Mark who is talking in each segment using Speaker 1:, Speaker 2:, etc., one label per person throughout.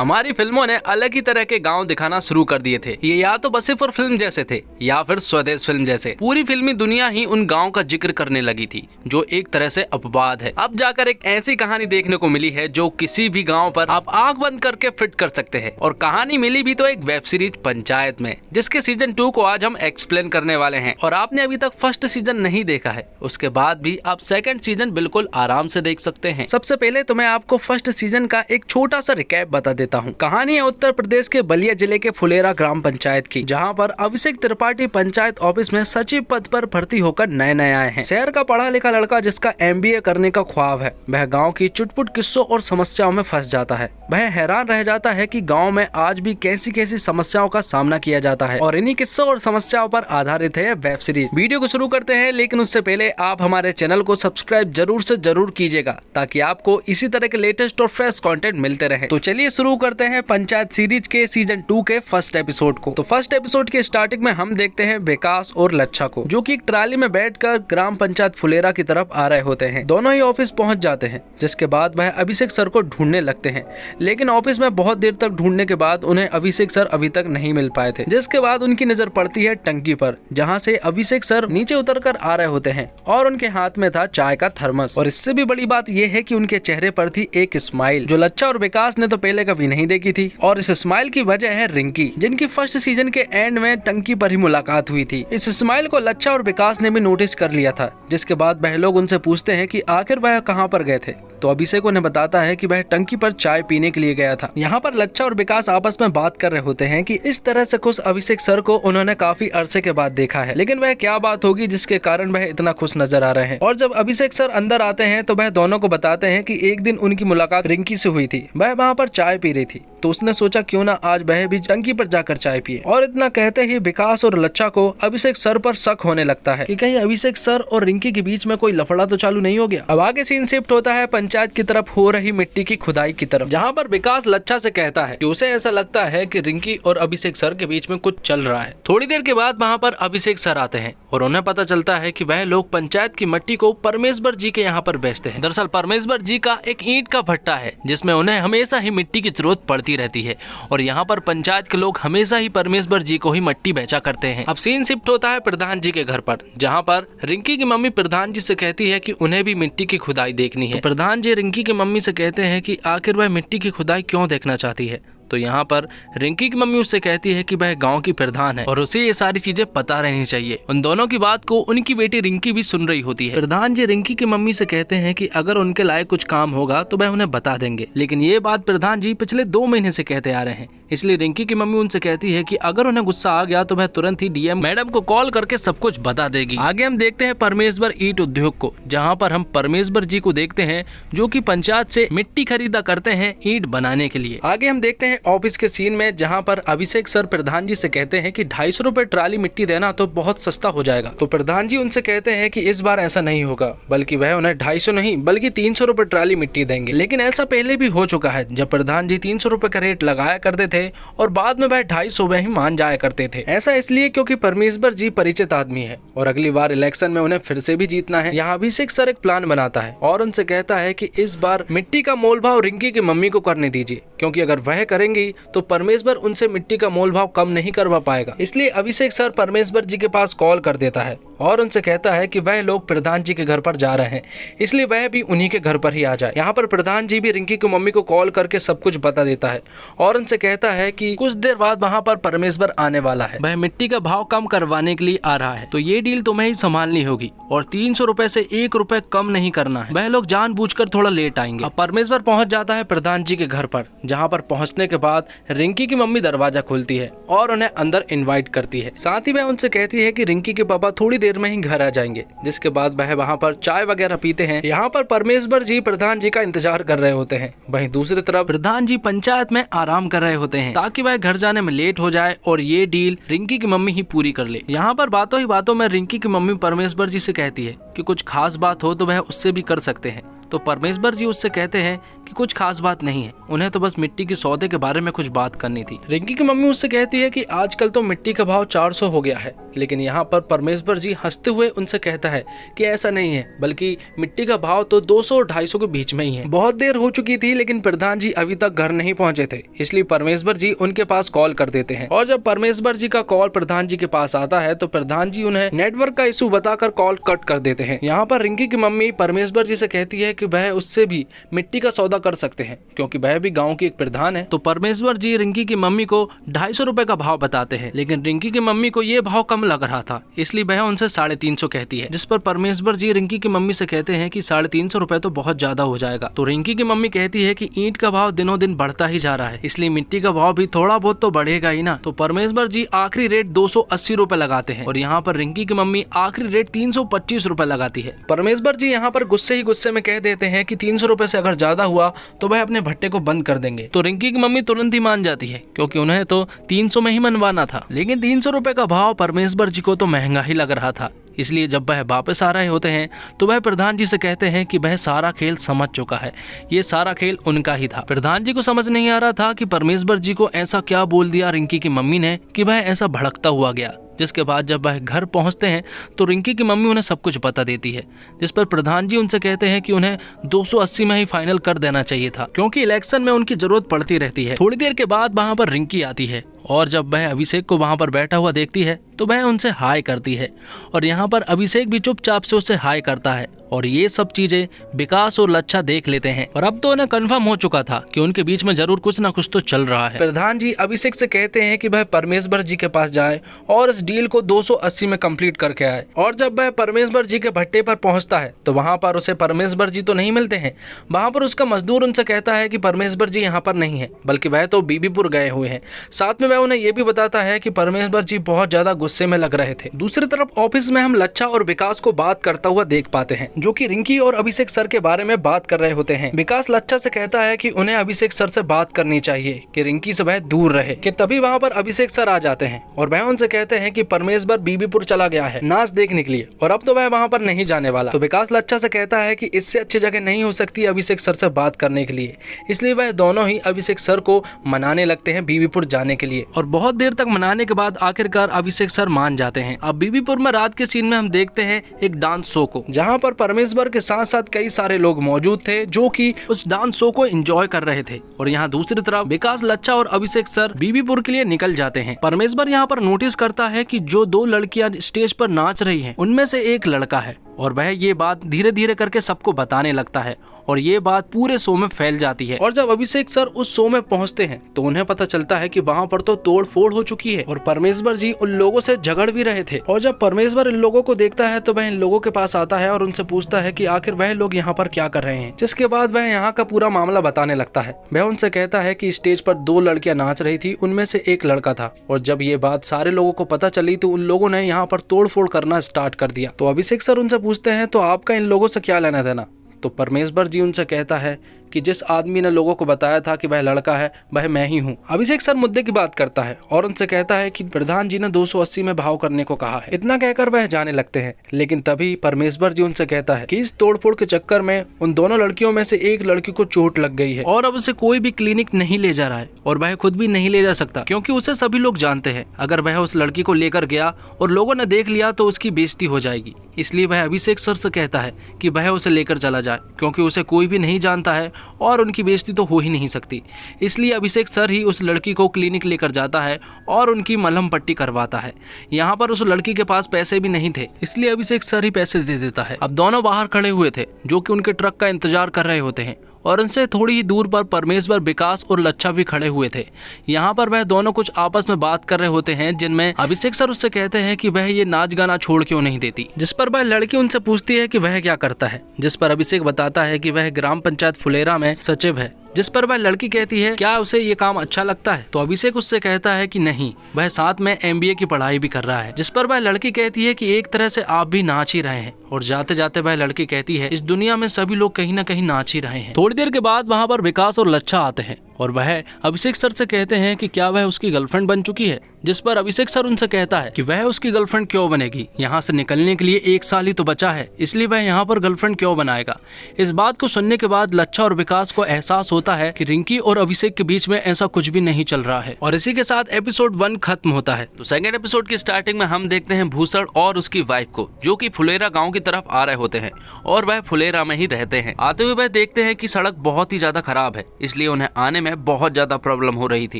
Speaker 1: हमारी फिल्मों ने अलग ही तरह के गांव दिखाना शुरू कर दिए थे। ये या तो बसीपुर फिल्म जैसे थे या फिर स्वदेश फिल्म जैसे। पूरी फिल्मी दुनिया ही उन गाँव का जिक्र करने लगी थी, जो एक तरह से अपवाद है। अब जाकर एक ऐसी कहानी देखने को मिली है जो किसी भी गाँव पर आप आंख बंद करके फिट कर सकते हैं। और कहानी मिली भी तो एक वेब सीरीज पंचायत में, जिसके सीजन 2 को आज हम एक्सप्लेन करने वाले हैं। और आपने अभी तक फर्स्ट सीजन नहीं देखा है, उसके बाद भी आप सेकंड सीजन बिल्कुल आराम से देख सकते हैं। सबसे पहले तो मैं आपको फर्स्ट सीजन का एक छोटा सा रिकैप बता देता हूँ। कहानी है उत्तर प्रदेश के बलिया जिले के फुलेरा ग्राम पंचायत की, जहाँ पर अभिषेक त्रिपाठी पंचायत ऑफिस में सचिव पद पर भर्ती होकर नए आए हैं। शहर का पढ़ा लिखा लड़का जिसका MBA करने का ख्वाब है, वह गाँव की चुटपुट किस्सों और समस्याओं में फंस जाता है। वह हैरान रह जाता है कि गाँव में आज भी कैसी कैसी समस्याओं का सामना किया जाता है। और इन्हीं किस्सों और समस्याओं पर आधारित है वेब सीरीज। वीडियो को शुरू करते हैं, लेकिन उससे पहले आप हमारे चैनल को सब्सक्राइब जरूर से जरूर कीजिएगा, ताकि आपको इसी तरह के लेटेस्ट और फ्रेश कंटेंट मिलते रहे। तो चलिए शुरू करते हैं पंचायत सीरीज के सीजन 2 के फर्स्ट एपिसोड को। तो फर्स्ट एपिसोड के स्टार्टिंग में हम देखते हैं विकास और लच्छा को, जो कि एक ट्राली में बैठकर ग्राम पंचायत फुलेरा की तरफ आ रहे होते हैं। दोनों ही ऑफिस पहुंच जाते हैं, जिसके बाद वह अभिषेक सर को ढूंढने लगते हैं। लेकिन ऑफिस में बहुत देर तक ढूंढने के बाद उन्हें अभिषेक सर अभी तक नहीं मिल पाए थे। जिसके बाद उनकी नजर पड़ती है टंकी पर, जहाँ से अभिषेक सर नीचे उतर कर आ रहे होते हैं और उनके हाथ में था चाय का थर्मस। और इससे भी बड़ी बात यह है कि उनके चेहरे पर थी एक स्माइल, जो लच्छा और विकास ने तो पहले कभी नहीं देखी थी। और इस स्माइल की वजह है रिंकी, जिनकी फर्स्ट सीजन के एंड में टंकी पर ही मुलाकात हुई थी। इस स्माइल को लच्छा और विकास ने भी नोटिस कर लिया था। जिसके बाद वह लोग उनसे पूछते हैं कि आखिर वह कहाँ पर गए थे, तो अभिषेक उन्हें बताता है कि वह टंकी पर चाय पीने के लिए गया था। यहाँ पर लच्छा और विकास आपस में बात कर रहे होते हैं कि इस तरह से खुश अभिषेक सर को उन्होंने काफी अरसे के बाद देखा है, लेकिन वह क्या बात होगी जिसके कारण वह इतना खुश नजर आ रहे हैं। और जब अभिषेक सर अंदर आते हैं तो वह दोनों को बताते हैं कि एक दिन उनकी मुलाकात रिंकी से हुई थी। वह वहाँ पर चाय पी रही थी, तो उसने सोचा क्यों ना आज वह भी टंकी पर जाकर चाय पिए। और इतना कहते ही विकास और लच्छा को अभिषेक सर पर शक होने लगता है कि कहीं अभिषेक सर और रिंकी के बीच में कोई लफड़ा तो चालू नहीं हो गया। अब आगे सीन शिफ्ट होता है पंचायत की तरफ हो रही मिट्टी की खुदाई की तरफ, जहाँ पर विकास लच्छा से कहता है कि उसे ऐसा लगता है कि रिंकी और अभिषेक सर के बीच में कुछ चल रहा है। थोड़ी देर के बाद वहाँ पर अभिषेक सर आते हैं और उन्हें पता चलता है कि वह लोग पंचायत की मिट्टी को परमेश्वर जी के यहाँ पर बेचते हैं। दरअसल परमेश्वर जी का एक ईंट का भट्टा है, जिसमें उन्हें हमेशा ही मिट्टी की जरूरत पड़ती रहती है। और यहाँ पर पंचायत के लोग हमेशा ही परमेश्वर जी को ही मिट्टी बेचा करते हैं। अब सीन शिफ्ट होता है प्रधान जी के घर पर, जहाँ पर रिंकी की मम्मी प्रधान जी से कहती है कि उन्हें भी मिट्टी की खुदाई देखनी है। तो प्रधान जी रिंकी की मम्मी से कहते हैं कि आखिर वह मिट्टी की खुदाई क्यों देखना चाहती है। तो यहाँ पर रिंकी की मम्मी उससे कहती है कि वह गांव की प्रधान है और उसे ये सारी चीजें पता रहनी चाहिए। उन दोनों की बात को उनकी बेटी रिंकी भी सुन रही होती है। प्रधान जी रिंकी की मम्मी से कहते हैं कि अगर उनके लायक कुछ काम होगा तो वह उन्हें बता देंगे। लेकिन ये बात प्रधान जी पिछले 2 महीने से कहते आ रहे हैं, इसलिए रिंकी की मम्मी उनसे कहती है कि अगर उन्हें गुस्सा आ गया तो वह तुरंत ही DM मैडम को कॉल करके सब कुछ बता देगी। आगे हम देखते हैं परमेश्वर ईंट उद्योग को, जहाँ पर हम परमेश्वर जी को देखते हैं जो कि पंचायत से मिट्टी खरीदा करते हैं ईंट बनाने के लिए। आगे हम देखते हैं ऑफिस के सीन में, जहाँ पर अभिषेक सर प्रधान जी से कहते हैं कि 250 रुपए ट्राली मिट्टी देना तो बहुत सस्ता हो जाएगा। तो प्रधान जी उनसे कहते हैं कि इस बार ऐसा नहीं होगा, बल्कि वह उन्हें 250 नहीं बल्कि 300 रुपए ट्राली मिट्टी देंगे। लेकिन ऐसा पहले भी हो चुका है, जब प्रधान जी 300 रुपए का रेट लगाया करते थे और बाद में वह 250 में ही मान जाया करते थे। ऐसा इसलिए क्योंकि परमेश्वर जी परिचित आदमी है और अगली बार इलेक्शन में उन्हें फिर से भी जीतना है। यहाँ अभिषेक सर एक प्लान बनाता है और उनसे कहता है कि इस बार मिट्टी का मोल भाव रिंकी की मम्मी को करने दीजिए, क्योंकि अगर वह करेंगी तो परमेश्वर उनसे मिट्टी का मोल भाव कम नहीं करवा पाएगा। इसलिए अभिषेक सर परमेश्वर जी के पास कॉल कर देता है और उनसे कहता है कि वह लोग प्रधान जी के घर पर जा रहे हैं, इसलिए वह भी उन्हीं के घर पर ही आ जाए। यहाँ पर प्रधान जी भी रिंकी की मम्मी को कॉल करके सब कुछ बता देता है और उनसे कहता है कि कुछ देर बाद वहाँ पर परमेश्वर आने वाला है, वह मिट्टी का भाव कम करवाने के लिए आ रहा है, तो ये डील तुम्हें ही संभालनी होगी और 300 रुपए से 1 रुपए कम नहीं करना है। वह लोग जानबूझकर थोड़ा लेट आएंगे। अब परमेश्वर पहुँच जाता है प्रधान जी के घर पर, जहाँ पर पहुँचने के बाद रिंकी की मम्मी दरवाजा खोलती है और उन्हें अंदर इनवाइट करती है। साथ ही वह उनसे कहती है कि रिंकी के पापा थोड़ी देर में ही घर आ जाएंगे, जिसके बाद वह वहाँ पर चाय वगैरह पीते हैं। यहाँ पर परमेश्वर जी प्रधान जी का इंतजार कर रहे होते हैं। वहीं दूसरी तरफ प्रधान जी पंचायत में आराम कर रहे होते हैं ताकि वह घर जाने में लेट हो जाए और ये डील रिंकी की मम्मी ही पूरी कर ले। यहाँ पर बातों ही बातों में रिंकी की मम्मी परमेश्वर जी से कहती है कि कुछ खास बात हो तो वह उससे भी कर सकते हैं। तो परमेश्वर जी उससे कहते हैं कि कुछ खास बात नहीं है, उन्हें तो बस मिट्टी के सौदे के बारे में कुछ बात करनी थी। रिंकी की मम्मी उससे कहती है कि आजकल तो मिट्टी का भाव 400 हो गया है, लेकिन यहाँ पर परमेश्वर जी हंसते हुए उनसे कहता है कि ऐसा नहीं है, बल्कि मिट्टी का भाव तो 200 और 250 के बीच में ही है। बहुत देर हो चुकी थी लेकिन प्रधान जी अभी तक घर नहीं पहुंचे थे, इसलिए परमेश्वर जी उनके पास कॉल कर देते हैं। और जब परमेश्वर जी का कॉल प्रधान जी के पास आता है तो प्रधान जी उन्हें नेटवर्क का इशू बताकर कॉल कट कर देते हैं। यहाँ पर रिंकी की मम्मी परमेश्वर जी से कहती है कि वह उससे भी मिट्टी का सौदा कर सकते हैं, क्योंकि वह भी गांव की एक प्रधान है। तो परमेश्वर जी रिंकी की मम्मी को 250 रुपए का भाव बताते हैं, लेकिन रिंकी की मम्मी को ये भाव कम लग रहा था, इसलिए वह उनसे 350 कहती है, जिस पर परमेश्वर जी रिंकी की मम्मी से कहते हैं कि 350 रुपए तो बहुत ज्यादा हो जाएगा। तो रिंकी की मम्मी कहती है कि ईंट का भाव दिनों दिन बढ़ता ही जा रहा है, इसलिए मिट्टी का भाव भी थोड़ा बहुत तो बढ़ेगा ही ना। तो परमेश्वर जी आखिरी रेट 280 रुपए लगाते हैं और यहाँ पर रिंकी की मम्मी आखिरी रेट 325 रुपए लगाती है। परमेश्वर जी यहाँ पर गुस्से ही गुस्से में कह देते हैं कि 300 रुपए से अगर ज्यादा हुआ तो वह अपने भट्टे को बंद कर देंगे। तो रिंकी की मम्मी तुरंत ही मान जाती है, क्योंकि उन्हें तो 300 में ही मनवाना था, लेकिन 300 रुपए का भाव परमेश्वर जी को तो महंगा ही लग रहा था। इसलिए जब वह वापस आ रहे होते हैं तो वह प्रधान जी से कहते हैं कि वह सारा खेल समझ चुका है, ये सारा खेल उनका ही था। प्रधान जी को समझ नहीं आ रहा था कि परमेश्वर जी को ऐसा क्या बोल दिया रिंकी की मम्मी ने कि वह ऐसा भड़कता हुआ गया। जिसके बाद जब वह घर पहुंचते हैं तो रिंकी की मम्मी उन्हें सब कुछ बता देती है, जिस पर प्रधान जी उनसे कहते हैं कि उन्हें 280 में ही फाइनल कर देना चाहिए था, क्योंकि इलेक्शन में उनकी जरूरत पड़ती रहती है। थोड़ी देर के बाद वहां पर रिंकी आती है और जब वह अभिषेक को वहां पर बैठा हुआ देखती है तो वह उनसे हाय करती है और यहाँ पर अभिषेक भी चुपचाप से उसे हाय करता है। और ये सब चीजें विकास और लच्छा देख लेते हैं और अब तो उन्हें कंफर्म हो चुका था कि उनके बीच में जरूर कुछ ना कुछ तो चल रहा है। प्रधान जी अभिषेक से कहते हैं कि वह परमेश्वर जी के पास जाए और इस डील को 280 में कंप्लीट करके आए। और जब वह परमेश्वर जी के भट्टे पर पहुंचता है तो वहां पर उसे परमेश्वर जी तो नहीं मिलते हैं। वहां पर उसका मजदूर उनसे कहता है कि परमेश्वर जी यहाँ पर नहीं है, बल्कि वह तो बीबीपुर गए हुए हैं। साथ में वह उन्हें यह भी बताता है कि परमेश्वर जी बहुत ज्यादा गुस्से में लग रहे थे। दूसरी तरफ ऑफिस में हम लच्छा और विकास को बात करता हुआ देख पाते हैं, जो कि रिंकी और अभिषेक सर के बारे में बात कर रहे होते हैं। विकास लच्छा से कहता है कि उन्हें अभिषेक सर से बात करनी चाहिए कि रिंकी से वह दूर रहे, कि तभी वहां पर अभिषेक सर आ जाते हैं और वह उनसे कहते हैं कि परमेश्वर बीबीपुर चला गया है नाच देखने के लिए और अब तो वह वहां पर नहीं जाने वाला। तो विकास लच्छा से कहता है कि इससे अच्छी जगह नहीं हो सकती अभिषेक सर से बात करने के लिए, इसलिए वह दोनों ही अभिषेक सर को मनाने लगते हैं बीबीपुर जाने के लिए। और बहुत देर तक मनाने के बाद आखिरकार अभिषेक सर मान जाते हैं। अब बीबीपुर में रात के सीन में हम देखते हैं एक डांस शो को, जहाँ पर परमेश्वर के साथ साथ कई सारे लोग मौजूद थे जो कि उस डांस शो को एंजॉय कर रहे थे। और यहाँ दूसरी तरफ विकास लच्छा और अभिषेक सर बीबीपुर के लिए निकल जाते हैं। परमेश्वर यहाँ पर नोटिस करता है कि जो 2 लड़कियां स्टेज पर नाच रही हैं, उनमें से एक लड़का है और वह ये बात धीरे धीरे करके सबको बताने लगता है और ये बात पूरे शो में फैल जाती है। और जब अभिषेक सर उस शो में पहुंचते हैं तो उन्हें पता चलता है कि वहां पर तो तोड़ फोड़ हो चुकी है और परमेश्वर जी उन लोगों से झगड़ भी रहे थे। और जब परमेश्वर इन लोगों को देखता है तो वह इन लोगों के पास आता है और उनसे पूछता है कि आखिर वह लोग यहाँ पर क्या कर रहे हैं, जिसके बाद वह यहाँ का पूरा मामला बताने लगता है। वह उनसे कहता है कि स्टेज पर 2 लड़कियां नाच रही थी, उनमें से एक लड़का था और जब ये बात सारे लोगों को पता चली तो उन लोगों ने यहाँ पर तोड़ फोड़ करना स्टार्ट कर दिया। तो अभिषेक सर उनसे पूछते हैं तो आपका इन लोगों से क्या लेना देना। तो परमेश्वर जी उनसे कहता है कि जिस आदमी ने लोगों को बताया था कि वह लड़का है वह मैं ही हूँ। अभिषेक सर मुद्दे की बात करता है और उनसे कहता है कि प्रधान जी ने 280 में भाव करने को कहा है। इतना कहकर वह जाने लगते हैं, लेकिन तभी परमेश्वर जी उनसे कहता है कि इस तोड़फोड़ के चक्कर में उन दोनों लड़कियों में से एक लड़की को चोट लग गई है और अब उसे कोई भी क्लिनिक नहीं ले जा रहा है और वह खुद भी नहीं ले जा सकता, क्योंकि उसे सभी लोग जानते हैं अगर वह उस लड़की को लेकर गया और लोगों ने देख लिया तो उसकी बेइज्जती हो जाएगी। इसलिए वह अभिषेक सर से कहता है कि वह उसे लेकर चला जाए, क्योंकि उसे कोई भी नहीं जानता है और उनकी बेइज्जती तो हो ही नहीं सकती। इसलिए अभिषेक सर ही उस लड़की को क्लिनिक लेकर जाता है और उनकी मलहम पट्टी करवाता है। यहाँ पर उस लड़की के पास पैसे भी नहीं थे, इसलिए अभिषेक सर ही पैसे दे देता है। अब दोनों बाहर खड़े हुए थे जो कि उनके ट्रक का इंतजार कर रहे होते हैं और उनसे थोड़ी ही दूर पर परमेश्वर, विकास और लच्छा भी खड़े हुए थे। यहाँ पर वह दोनों कुछ आपस में बात कर रहे होते हैं, जिनमें अभिषेक सर उससे कहते हैं कि वह ये नाच गाना छोड़ क्यों नहीं देती, जिस पर वह लड़की उनसे पूछती है कि वह क्या करता है, जिस पर अभिषेक बताता है कि वह ग्राम पंचायत फुलेरा में सचिव है। जिस पर वह लड़की कहती है क्या उसे ये काम अच्छा लगता है, तो अभिषेक उससे कहता है कि नहीं, वह साथ में MBA की पढ़ाई भी कर रहा है। जिस पर वह लड़की कहती है कि एक तरह से आप भी नाच ही रहे हैं और जाते जाते वह लड़की कहती है इस दुनिया में सभी लोग कहीं ना कहीं नाच ही रहे हैं। थोड़ी देर के बाद वहाँ पर विकास और लच्छा आते हैं और वह अभिषेक सर से कहते हैं कि क्या वह उसकी गर्लफ्रेंड बन चुकी है, जिस पर अभिषेक सर उनसे कहता है कि वह उसकी गर्लफ्रेंड क्यों बनेगी, यहाँ से निकलने के लिए 1 साल ही तो बचा है, इसलिए वह यहाँ पर गर्लफ्रेंड क्यों बनाएगा। इस बात को सुनने के बाद लच्छा और विकास को एहसास होता है कि रिंकी और अभिषेक के बीच में ऐसा कुछ भी नहीं चल रहा है। और इसी के साथ एपिसोड 1 खत्म होता है। तो सेकंड एपिसोड की स्टार्टिंग में हम देखते हैं भूसड़ और उसकी वाइफ को, जो कि फुलेरा गाँव की तरफ आ रहे होते हैं और वह फुलेरा में ही रहते हैं। आते हुए वह देखते हैं कि सड़क बहुत ही ज्यादा खराब है, इसलिए उन्हें आने में बहुत ज्यादा प्रॉब्लम हो रही थी।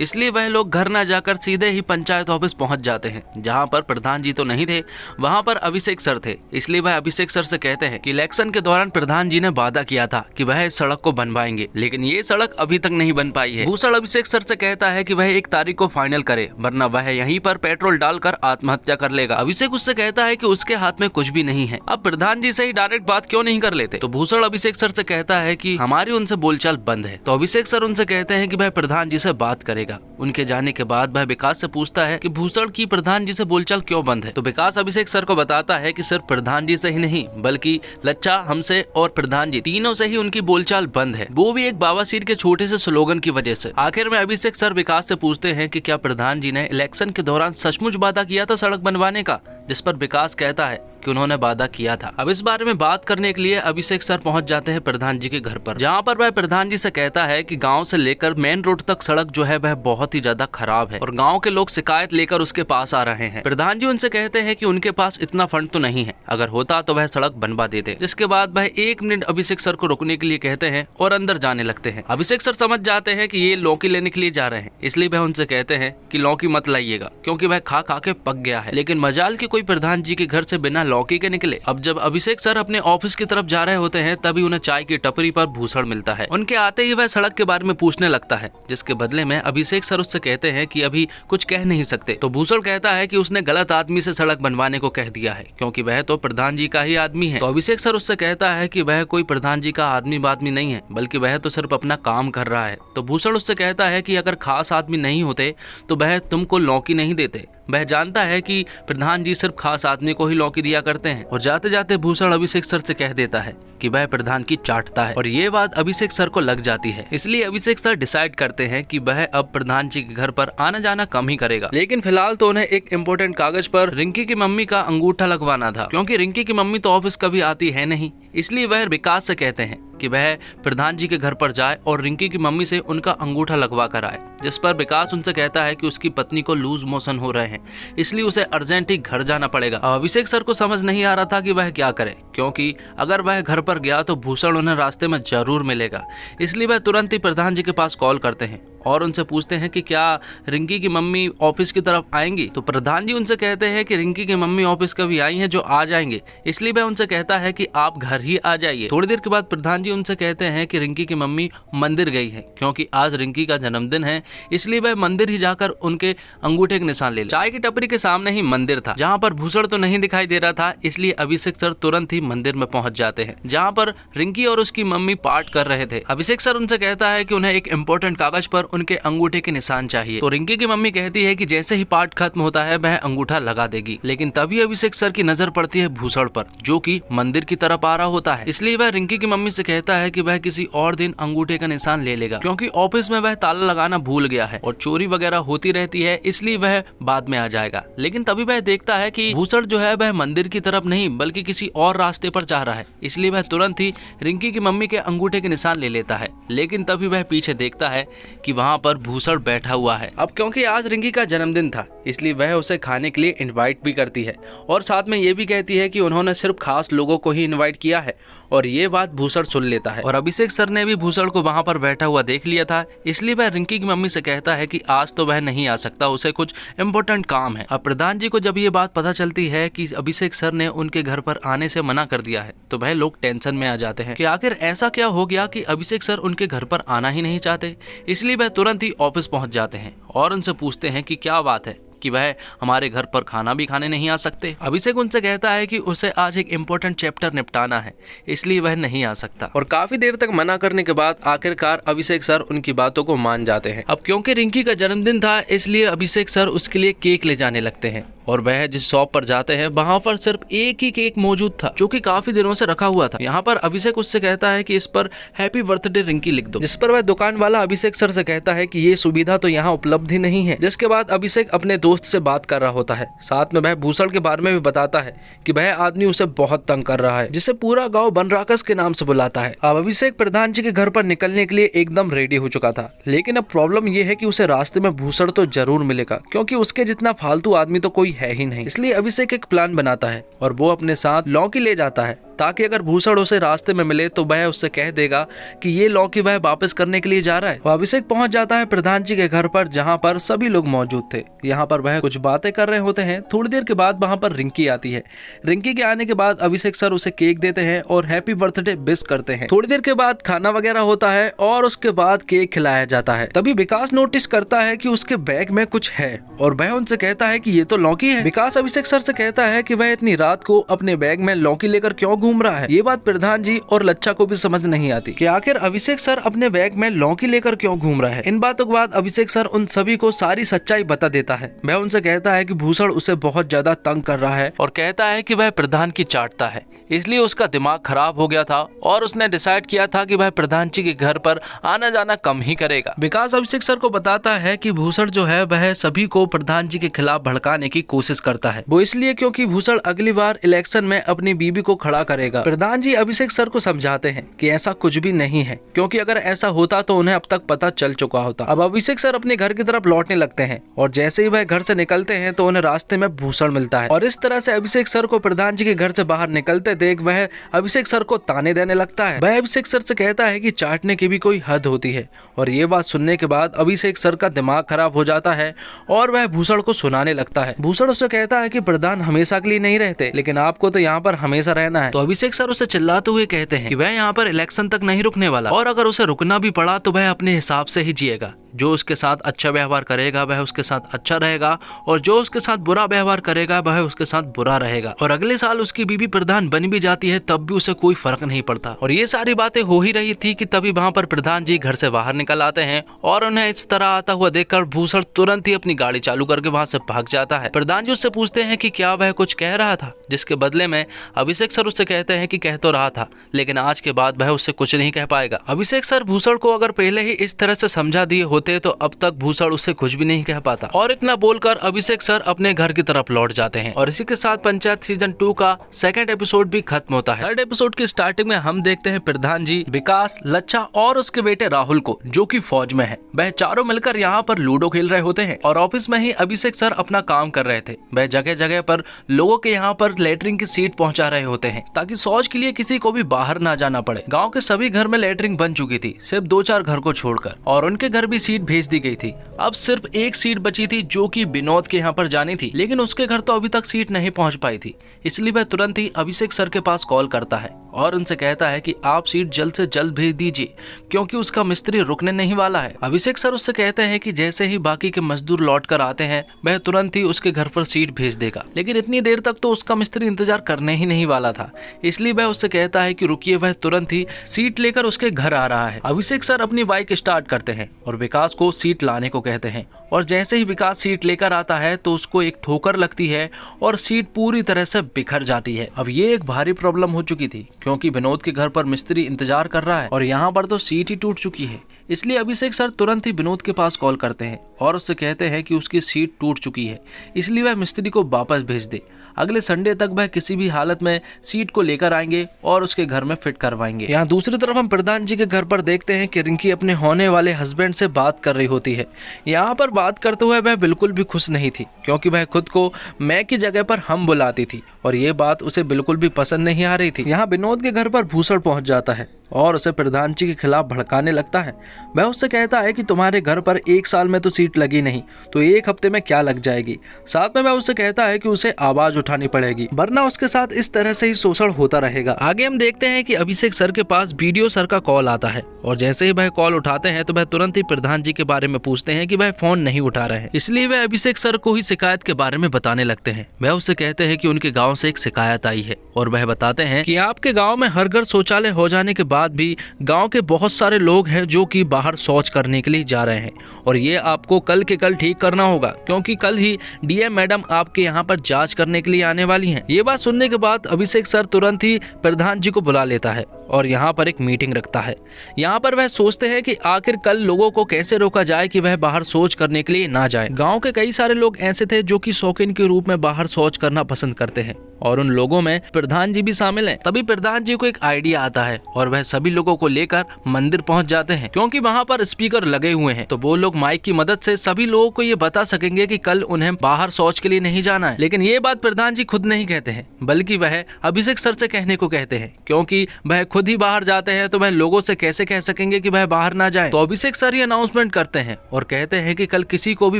Speaker 1: इसलिए वह लोग घर न जाकर सीधे ही पंचायत ऑफिस पहुंच जाते हैं, जहां पर प्रधान जी तो नहीं थे, वहां पर अभिषेक सर थे। इसलिए वह अभिषेक सर से कहते हैं कि इलेक्शन के दौरान प्रधान जी ने वादा किया था कि वह इस सड़क को बनवाएंगे, लेकिन ये सड़क अभी तक नहीं बन पाई है। भूसड़ अभिषेक सर से कहता है कि वह 1 तारीख को फाइनल करे, वरना वह यहीं पर पेट्रोल डालकर आत्महत्या कर लेगा। अभिषेक उससे कहता है कि उसके हाथ में कुछ भी नहीं है, अब प्रधान जी से ही डायरेक्ट बात क्यों नहीं कर लेते। तो भूसड़ अभिषेक सर से कहता है कि हमारी उनसे बोलचाल बंद है। तो अभिषेक सर उनसे कहते हैं कि वह प्रधान जी से बात करेगा। उनके जाने के बाद वह विकास से पूछता है कि भूसड़ की प्रधान जी से बोलचाल क्यों बंद है। तो विकास अभिषेक सर को बताता है कि सिर्फ प्रधान जी से ही नहीं, बल्कि लच्छा, हमसे और प्रधान जी तीनों से ही उनकी बोलचाल बंद है, वो भी एक बावासीर के छोटे से स्लोगन की वजह से। आखिर में अभिषेक सर विकास से पूछते हैं कि क्या प्रधान जी ने इलेक्शन के दौरान सचमुच वादा किया था सड़क बनवाने का, जिस पर विकास कहता है कि उन्होंने वादा किया था। अब इस बारे में बात करने के लिए अभिषेक सर पहुंच जाते हैं प्रधान जी के घर पर, जहां पर वह प्रधान जी से कहता है कि गांव से लेकर मेन रोड तक सड़क जो है वह बहुत ही ज्यादा खराब है और गांव के लोग शिकायत लेकर उसके पास आ रहे हैं। प्रधान जी उनसे कहते हैं कि उनके पास इतना फंड तो नहीं है, अगर होता तो वह सड़क बनवा देते। जिसके बाद वह 1 मिनट अभिषेक सर को रुकने के लिए कहते हैं और अंदर जाने लगते हैं। अभिषेक सर समझ जाते हैं कि ये लौकी लेने के लिए जा रहे हैं, इसलिए वह उनसे कहते हैं कि लौकी मत लाइएगा, क्योंकि वह खा खा के पक गया है। लेकिन मजाल की कोई प्रधान जी के घर से बिना लौकी के निकले। अब जब अभिषेक सर अपने ऑफिस की तरफ जा रहे होते हैं, तभी उन्हें चाय की टपरी पर भूसड़ मिलता है। उनके आते ही वह सड़क के बारे में पूछने लगता है, जिसके बदले में अभिषेक सर उससे कहते हैं कि अभी कुछ कह नहीं सकते। तो भूसड़ कहता है कि उसने गलत आदमी से सड़क बनवाने को कह दिया है, क्योंकि वह तो प्रधान जी का ही आदमी है। तो अभिषेक सर उससे कहता है कि वह कोई प्रधान जी का आदमी नहीं है, बल्कि वह तो सिर्फ अपना काम कर रहा है। तो भूसड़ उससे कहता है कि अगर खास आदमी नहीं होते तो वह तुमको लौकी नहीं देते। वह जानता है कि प्रधान जी सिर्फ खास आदमी को ही लौकी दिया करते हैं। और जाते जाते भूसड़ अभिषेक सर से कह देता है कि वह प्रधान की चाटता है, और ये बात अभिषेक सर को लग जाती है। इसलिए अभिषेक सर डिसाइड करते हैं कि वह अब प्रधान जी के घर पर आना जाना कम ही करेगा। लेकिन फिलहाल तो उन्हें एक इम्पोर्टेंट कागज पर रिंकी की मम्मी का अंगूठा लगवाना था, क्योंकि रिंकी की मम्मी तो ऑफिस कभी आती है नहीं। इसलिए वह विकास से कहते हैं कि वह प्रधान जी के घर पर जाए और रिंकी की मम्मी से उनका अंगूठा लगवा कर आए। जिस पर विकास उनसे कहता है कि उसकी पत्नी को लूज मोशन हो रहे हैं, इसलिए उसे अर्जेंट ही घर जाना पड़ेगा। अभिषेक सर को समझ नहीं आ रहा था कि वह क्या करे, क्योंकि अगर वह घर पर गया तो भूसड़ उन्हें रास्ते में जरूर मिलेगा। इसलिए वह तुरंत ही प्रधान जी के पास कॉल करते हैं और उनसे पूछते हैं कि क्या रिंकी की मम्मी ऑफिस की तरफ आएंगी। तो प्रधान जी उनसे कहते हैं कि रिंकी की मम्मी ऑफिस कभी आई हैं जो आ जाएंगे। इसलिए वह उनसे कहता है कि आप घर ही आ जाइए। थोड़ी देर के बाद प्रधान जी उनसे कहते हैं कि रिंकी की मम्मी मंदिर गई है, क्योंकि आज रिंकी का जन्मदिन है, इसलिए वह मंदिर ही जाकर उनके अंगूठे के निशान ले ले। चाय की टपरी के सामने ही मंदिर था, जहाँ पर भूसड़ तो नहीं दिखाई दे रहा था। इसलिए अभिषेक सर तुरंत ही मंदिर में पहुंच जाते हैं, जहाँ पर रिंकी और उसकी मम्मी पाठ कर रहे थे। अभिषेक सर उनसे कहता है कि उन्हें एक इम्पोर्टेंट कागज पर उनके अंगूठे के निशान चाहिए। तो रिंकी की मम्मी कहती है कि जैसे ही पाठ खत्म होता है वह अंगूठा लगा देगी। लेकिन तभी अभिषेक सर की नजर पड़ती है भूसड़ पर, जो कि मंदिर की तरफ आ रहा होता है। इसलिए वह रिंकी की मम्मी से कहता है कि वह किसी और दिन अंगूठे का निशान ले लेगा, क्योंकि ऑफिस में वह ताला लगाना भूल गया है और चोरी वगैरह होती रहती है, इसलिए वह बाद में आ जाएगा। लेकिन तभी वह देखता है कि भूसड़ जो है वह मंदिर की तरफ नहीं बल्कि किसी और रास्ते पर जा रहा है। इसलिए वह तुरंत ही रिंकी की मम्मी के अंगूठे के निशान ले लेता है। लेकिन तभी वह पीछे देखता है कि वहाँ पर भूसड़ बैठा हुआ है। अब क्योंकि आज रिंकी का जन्मदिन था, इसलिए वह उसे खाने के लिए इनवाइट भी करती है और साथ में ये भी कहती है कि उन्होंने सिर्फ खास लोगों को ही इनवाइट किया है। और ये बात भूसड़ सुन लेता है और अभिषेक सर ने भी भूसड़ को वहाँ पर बैठा हुआ देख लिया था। इसलिए वह रिंकी की मम्मी से कहता है कि आज तो वह नहीं आ सकता, उसे कुछ इम्पोर्टेंट काम है। अब प्रधान जी को जब ये बात पता चलती है कि अभिषेक सर ने उनके घर पर आने से मना कर दिया है, तो वह लोग टेंशन में आ जाते हैं कि आखिर ऐसा क्या हो गया कि अभिषेक सर उनके घर पर आना ही नहीं चाहते। इसलिए वह तुरंत ही ऑफिस पहुंच जाते हैं और उनसे पूछते हैं कि क्या बात है कि वह हमारे घर पर खाना भी खाने नहीं आ सकते। अभिषेक उनसे कहता है कि उसे आज एक इम्पोर्टेंट चैप्टर निपटाना है, इसलिए वह नहीं आ सकता। और काफी देर तक मना करने के बाद आखिरकार अभिषेक सर उनकी बातों को मान जाते हैं। अब क्योंकि रिंकी का जन्मदिन था, इसलिए अभिषेक सर उसके लिए केक ले जाने लगते हैं और वह जिस शॉप पर जाते हैं वहाँ पर सिर्फ एक ही केक मौजूद था जो कि काफी दिनों से रखा हुआ था। यहाँ पर अभिषेक उससे कहता है कि इस पर हैप्पी बर्थडे रिंकी लिख दो, जिस पर वह दुकान वाला अभिषेक सर से कहता है कि ये सुविधा तो यहाँ उपलब्ध ही नहीं है। जिसके बाद अभिषेक अपने दोस्त से बात कर रहा होता है, साथ में वह भूषण के बारे में भी बताता है कि वह आदमी उसे बहुत तंग कर रहा है, जिसे पूरा गाँव बनराकस के नाम से बुलाता है। अब अभिषेक प्रधान जी के घर पर निकलने के लिए एकदम रेडी हो चुका था, लेकिन अब प्रॉब्लम यह है कि उसे रास्ते में भूषण तो जरूर मिलेगा, क्योंकि उसके जितना फालतू आदमी तो कोई है ही नहीं। इसलिए अभिषेक एक प्लान बनाता है और वो अपने साथ लौकी ले जाता है, ताकि अगर भूषण उसे रास्ते में मिले तो वह उससे कह देगा कि ये लौकी वह वापस करने के लिए जा रहा है। वो अभिषेक पहुंच जाता है प्रधान जी के घर पर, जहां पर सभी लोग मौजूद थे। यहाँ पर वह कुछ बातें कर रहे होते हैं। थोड़ी देर के बाद वहां पर रिंकी आती है। रिंकी के आने के बाद अभिषेक सर उसे केक देते हैं और हैप्पी बर्थडे विश करते हैं। थोड़ी देर के बाद खाना वगैरह होता है और उसके बाद केक खिलाया जाता है। तभी विकास नोटिस करता है कि उसके बैग में कुछ है और वह उनसे कहता है कि ये तो लौकी है। विकास अभिषेक सर से कहता है कि वह इतनी रात को अपने बैग में लौकी लेकर क्यों घूम रहा है। ये बात प्रधान जी और लच्छा को भी समझ नहीं आती कि आखिर अभिषेक सर अपने बैग में लौकी लेकर क्यों घूम रहा है। इन बातों के बाद अभिषेक सर उन सभी को सारी सच्चाई बता देता है। वह उनसे कहता है कि भूषण उसे बहुत ज्यादा तंग कर रहा है और कहता है कि वह प्रधान की चाटता है, इसलिए उसका दिमाग खराब हो गया था और उसने डिसाइड किया था कि वह प्रधान जी के घर पर आना जाना कम ही करेगा। विकास अभिषेक सर को बताता है कि भूषण जो है वह सभी को प्रधान जी के खिलाफ भड़काने की कोशिश करता है। वो इसलिए क्योंकि भूषण अगली बार इलेक्शन में अपनी बीबी को खड़ा करेगा। प्रधान जी अभिषेक सर को समझाते हैं कि ऐसा कुछ भी नहीं है, क्योंकि अगर ऐसा होता तो उन्हें अब तक पता चल चुका होता। अब अभिषेक सर अपने घर की तरफ लौटने लगते हैं और जैसे ही वह घर से निकलते हैं तो उन्हें रास्ते में भूषण मिलता है और इस तरह से अभिषेक सर को प्रधान जी के घर से बाहर निकलते देख वह अभिषेक सर को ताने देने लगता है। वह अभिषेक सर से कहता है कि चाटने की भी कोई हद होती है और ये बात सुनने के बाद अभिषेक सर का दिमाग खराब हो जाता है और वह भूषण को सुनाने लगता है। भूषण उससे कहता है कि प्रधान हमेशा के लिए नहीं रहते, लेकिन आपको तो यहाँ पर हमेशा रहना है। तो अभिषेक सर उसे चिल्लाते हुए कहते हैं कि वह यहाँ पर इलेक्शन तक नहीं रुकने वाला और अगर उसे रुकना भी पड़ा तो वह अपने हिसाब से ही जिएगा। जो उसके साथ अच्छा व्यवहार करेगा वह उसके साथ अच्छा रहेगा और जो उसके साथ बुरा व्यवहार करेगा वह उसके साथ बुरा रहेगा। और अगले साल उसकी बीबी प्रधान बन भी जाती है तब भी उसे कोई फर्क नहीं पड़ता। और ये सारी बातें हो ही रही थी कि तभी वहाँ पर प्रधान जी घर से बाहर निकल आते हैं और उन्हें इस तरह आता हुआ देखकर भूषण तुरंत ही अपनी गाड़ी चालू करके वहाँ से भाग जाता है। प्रधान जी उससे पूछते हैं कि क्या वह कुछ कह रहा था, जिसके बदले में अभिषेक सर उससे कहते हैं कि कह तो रहा था, लेकिन आज के बाद वह उससे कुछ नहीं कह पाएगा। अभिषेक सर भूषण को अगर पहले ही इस तरह से समझा दिए होते तो अब तक भूषण उससे कुछ भी नहीं कह पाता। और इतना बोलकर अभिषेक सर अपने घर की तरफ लौट जाते हैं और इसी के साथ पंचायत सीजन 2 का सेकंड एपिसोड भी खत्म होता है। थर्ड एपिसोड की स्टार्टिंग में हम देखते हैं प्रधान जी, विकास, लच्छा और उसके बेटे राहुल को, जो कि फौज में है। वह चारों मिलकर यहाँ पर लूडो खेल रहे होते हैं और ऑफिस में ही अभिषेक सर अपना काम कर रहे थे। वह जगह जगह पर लोगों के यहाँ पर लेटरिन की सीट पहुँचा रहे होते हैं ताकि शौच के लिए किसी को भी बाहर ना जाना पड़े। गाँव के सभी घर में लेटरिन बन चुकी थी, सिर्फ 2-4 घर को छोड़कर, और उनके घर भी सीट भेज दी गई थी। अब सिर्फ एक सीट बची थी जो कि विनोद के यहाँ पर जानी थी, लेकिन उसके घर तो अभी तक सीट नहीं पहुँच पाई थी। इसलिए वह तुरंत ही अभिषेक सर के पास कॉल करता है और उनसे कहता है कि आप सीट जल्द से जल्द भेज दीजिए, क्योंकि उसका मिस्त्री रुकने नहीं वाला है। अभिषेक सर उससे कहते हैं कि जैसे ही बाकी के मजदूर लौट कर आते हैं वह तुरंत ही उसके घर पर सीट भेज देगा, लेकिन इतनी देर तक तो उसका मिस्त्री इंतजार करने ही नहीं वाला था। इसलिए वह उससे कहता है कि रुकिए, वह तुरंत ही सीट लेकर उसके घर आ रहा है। अभिषेक सर अपनी बाइक स्टार्ट करते हैं और विकास को सीट लाने को कहते हैं और जैसे ही विकास सीट लेकर आता है तो उसको एक ठोकर लगती है और सीट पूरी तरह से बिखर जाती है। अब ये एक भारी प्रॉब्लम हो चुकी थी, क्योंकि विनोद के घर पर मिस्त्री इंतजार कर रहा है और यहाँ पर तो सीट ही टूट चुकी है। इसलिए अभिषेक सर तुरंत ही विनोद के पास कॉल करते हैं और उससे कहते हैं कि उसकी सीट टूट चुकी है, इसलिए वह मिस्त्री को वापस भेज दे। अगले संडे तक वह किसी भी हालत में सीट को लेकर आएंगे और उसके घर में फिट करवाएंगे। यहाँ दूसरी तरफ हम प्रधान जी के घर पर देखते हैं कि रिंकी अपने होने वाले हस्बैंड से बात कर रही होती है। यहाँ पर बात करते हुए वह बिल्कुल भी खुश नहीं थी, क्योंकि वह खुद को मैं की जगह पर हम बुलाती थी और ये बात उसे बिल्कुल भी पसंद नहीं आ रही थी। यहाँ विनोद के घर पर भूषण पहुंच जाता है और उसे प्रधान जी के खिलाफ भड़काने लगता है। वह उससे कहता है कि तुम्हारे घर पर 1 साल में तो सीट लगी नहीं तो 1 हफ्ते में क्या लग जाएगी। साथ में वह उससे कहता है कि उसे आवाज उठानी पड़ेगी, वरना उसके साथ इस तरह से ही शोषण होता रहेगा। आगे हम देखते हैं कि अभिषेक सर के पास बीडीओ सर का कॉल आता है और जैसे ही वह कॉल उठाते हैं तो वह तुरंत ही प्रधान जी के बारे में पूछते हैं कि वह फोन नहीं उठा रहे हैं। इसलिए वह अभिषेक सर को ही शिकायत के बारे में बताने लगते हैं। वह उससे कहते हैं कि उनके गाँव से एक शिकायत आई है और वह बताते हैं कि आपके गाँव में हर घर शौचालय हो जाने के बाद भी गांव के बहुत सारे लोग हैं जो कि बाहर शौच करने के लिए जा रहे हैं और ये आपको कल के कल ठीक करना होगा, क्योंकि कल ही डीएम मैडम आपके यहाँ पर जांच करने के लिए आने वाली हैं। ये बात सुनने के बाद अभिषेक सर तुरंत ही प्रधान जी को बुला लेता है और यहाँ पर एक मीटिंग रखता है। यहाँ पर वह सोचते हैं कि आखिर कल लोगों को कैसे रोका जाए कि वह बाहर शौच करने के लिए ना जाए। गांव के कई सारे लोग ऐसे थे जो कि शौकीन के रूप में बाहर शौच करना पसंद करते हैं और उन लोगों में प्रधान जी भी शामिल हैं। तभी प्रधान जी को एक आइडिया आता है और वह सभी लोगों को लेकर मंदिर पहुंच जाते हैं, क्योंकि वहां पर स्पीकर लगे हुए हैं तो वो लोग माइक की मदद से सभी लोगों को ये बता सकेंगे कि कल उन्हें बाहर शौच के लिए नहीं जाना है। लेकिन ये बात प्रधान जी खुद नहीं कहते हैं, बल्कि वह अभिषेक सर से कहने को कहते हैं, क्योंकि वह खुद ही बाहर जाते हैं तो वह लोगों से कैसे कह सकेंगे कि वह बाहर ना जाए। तो अभिषेक सर ये अनाउंसमेंट करते हैं और कहते हैं कि कल किसी को भी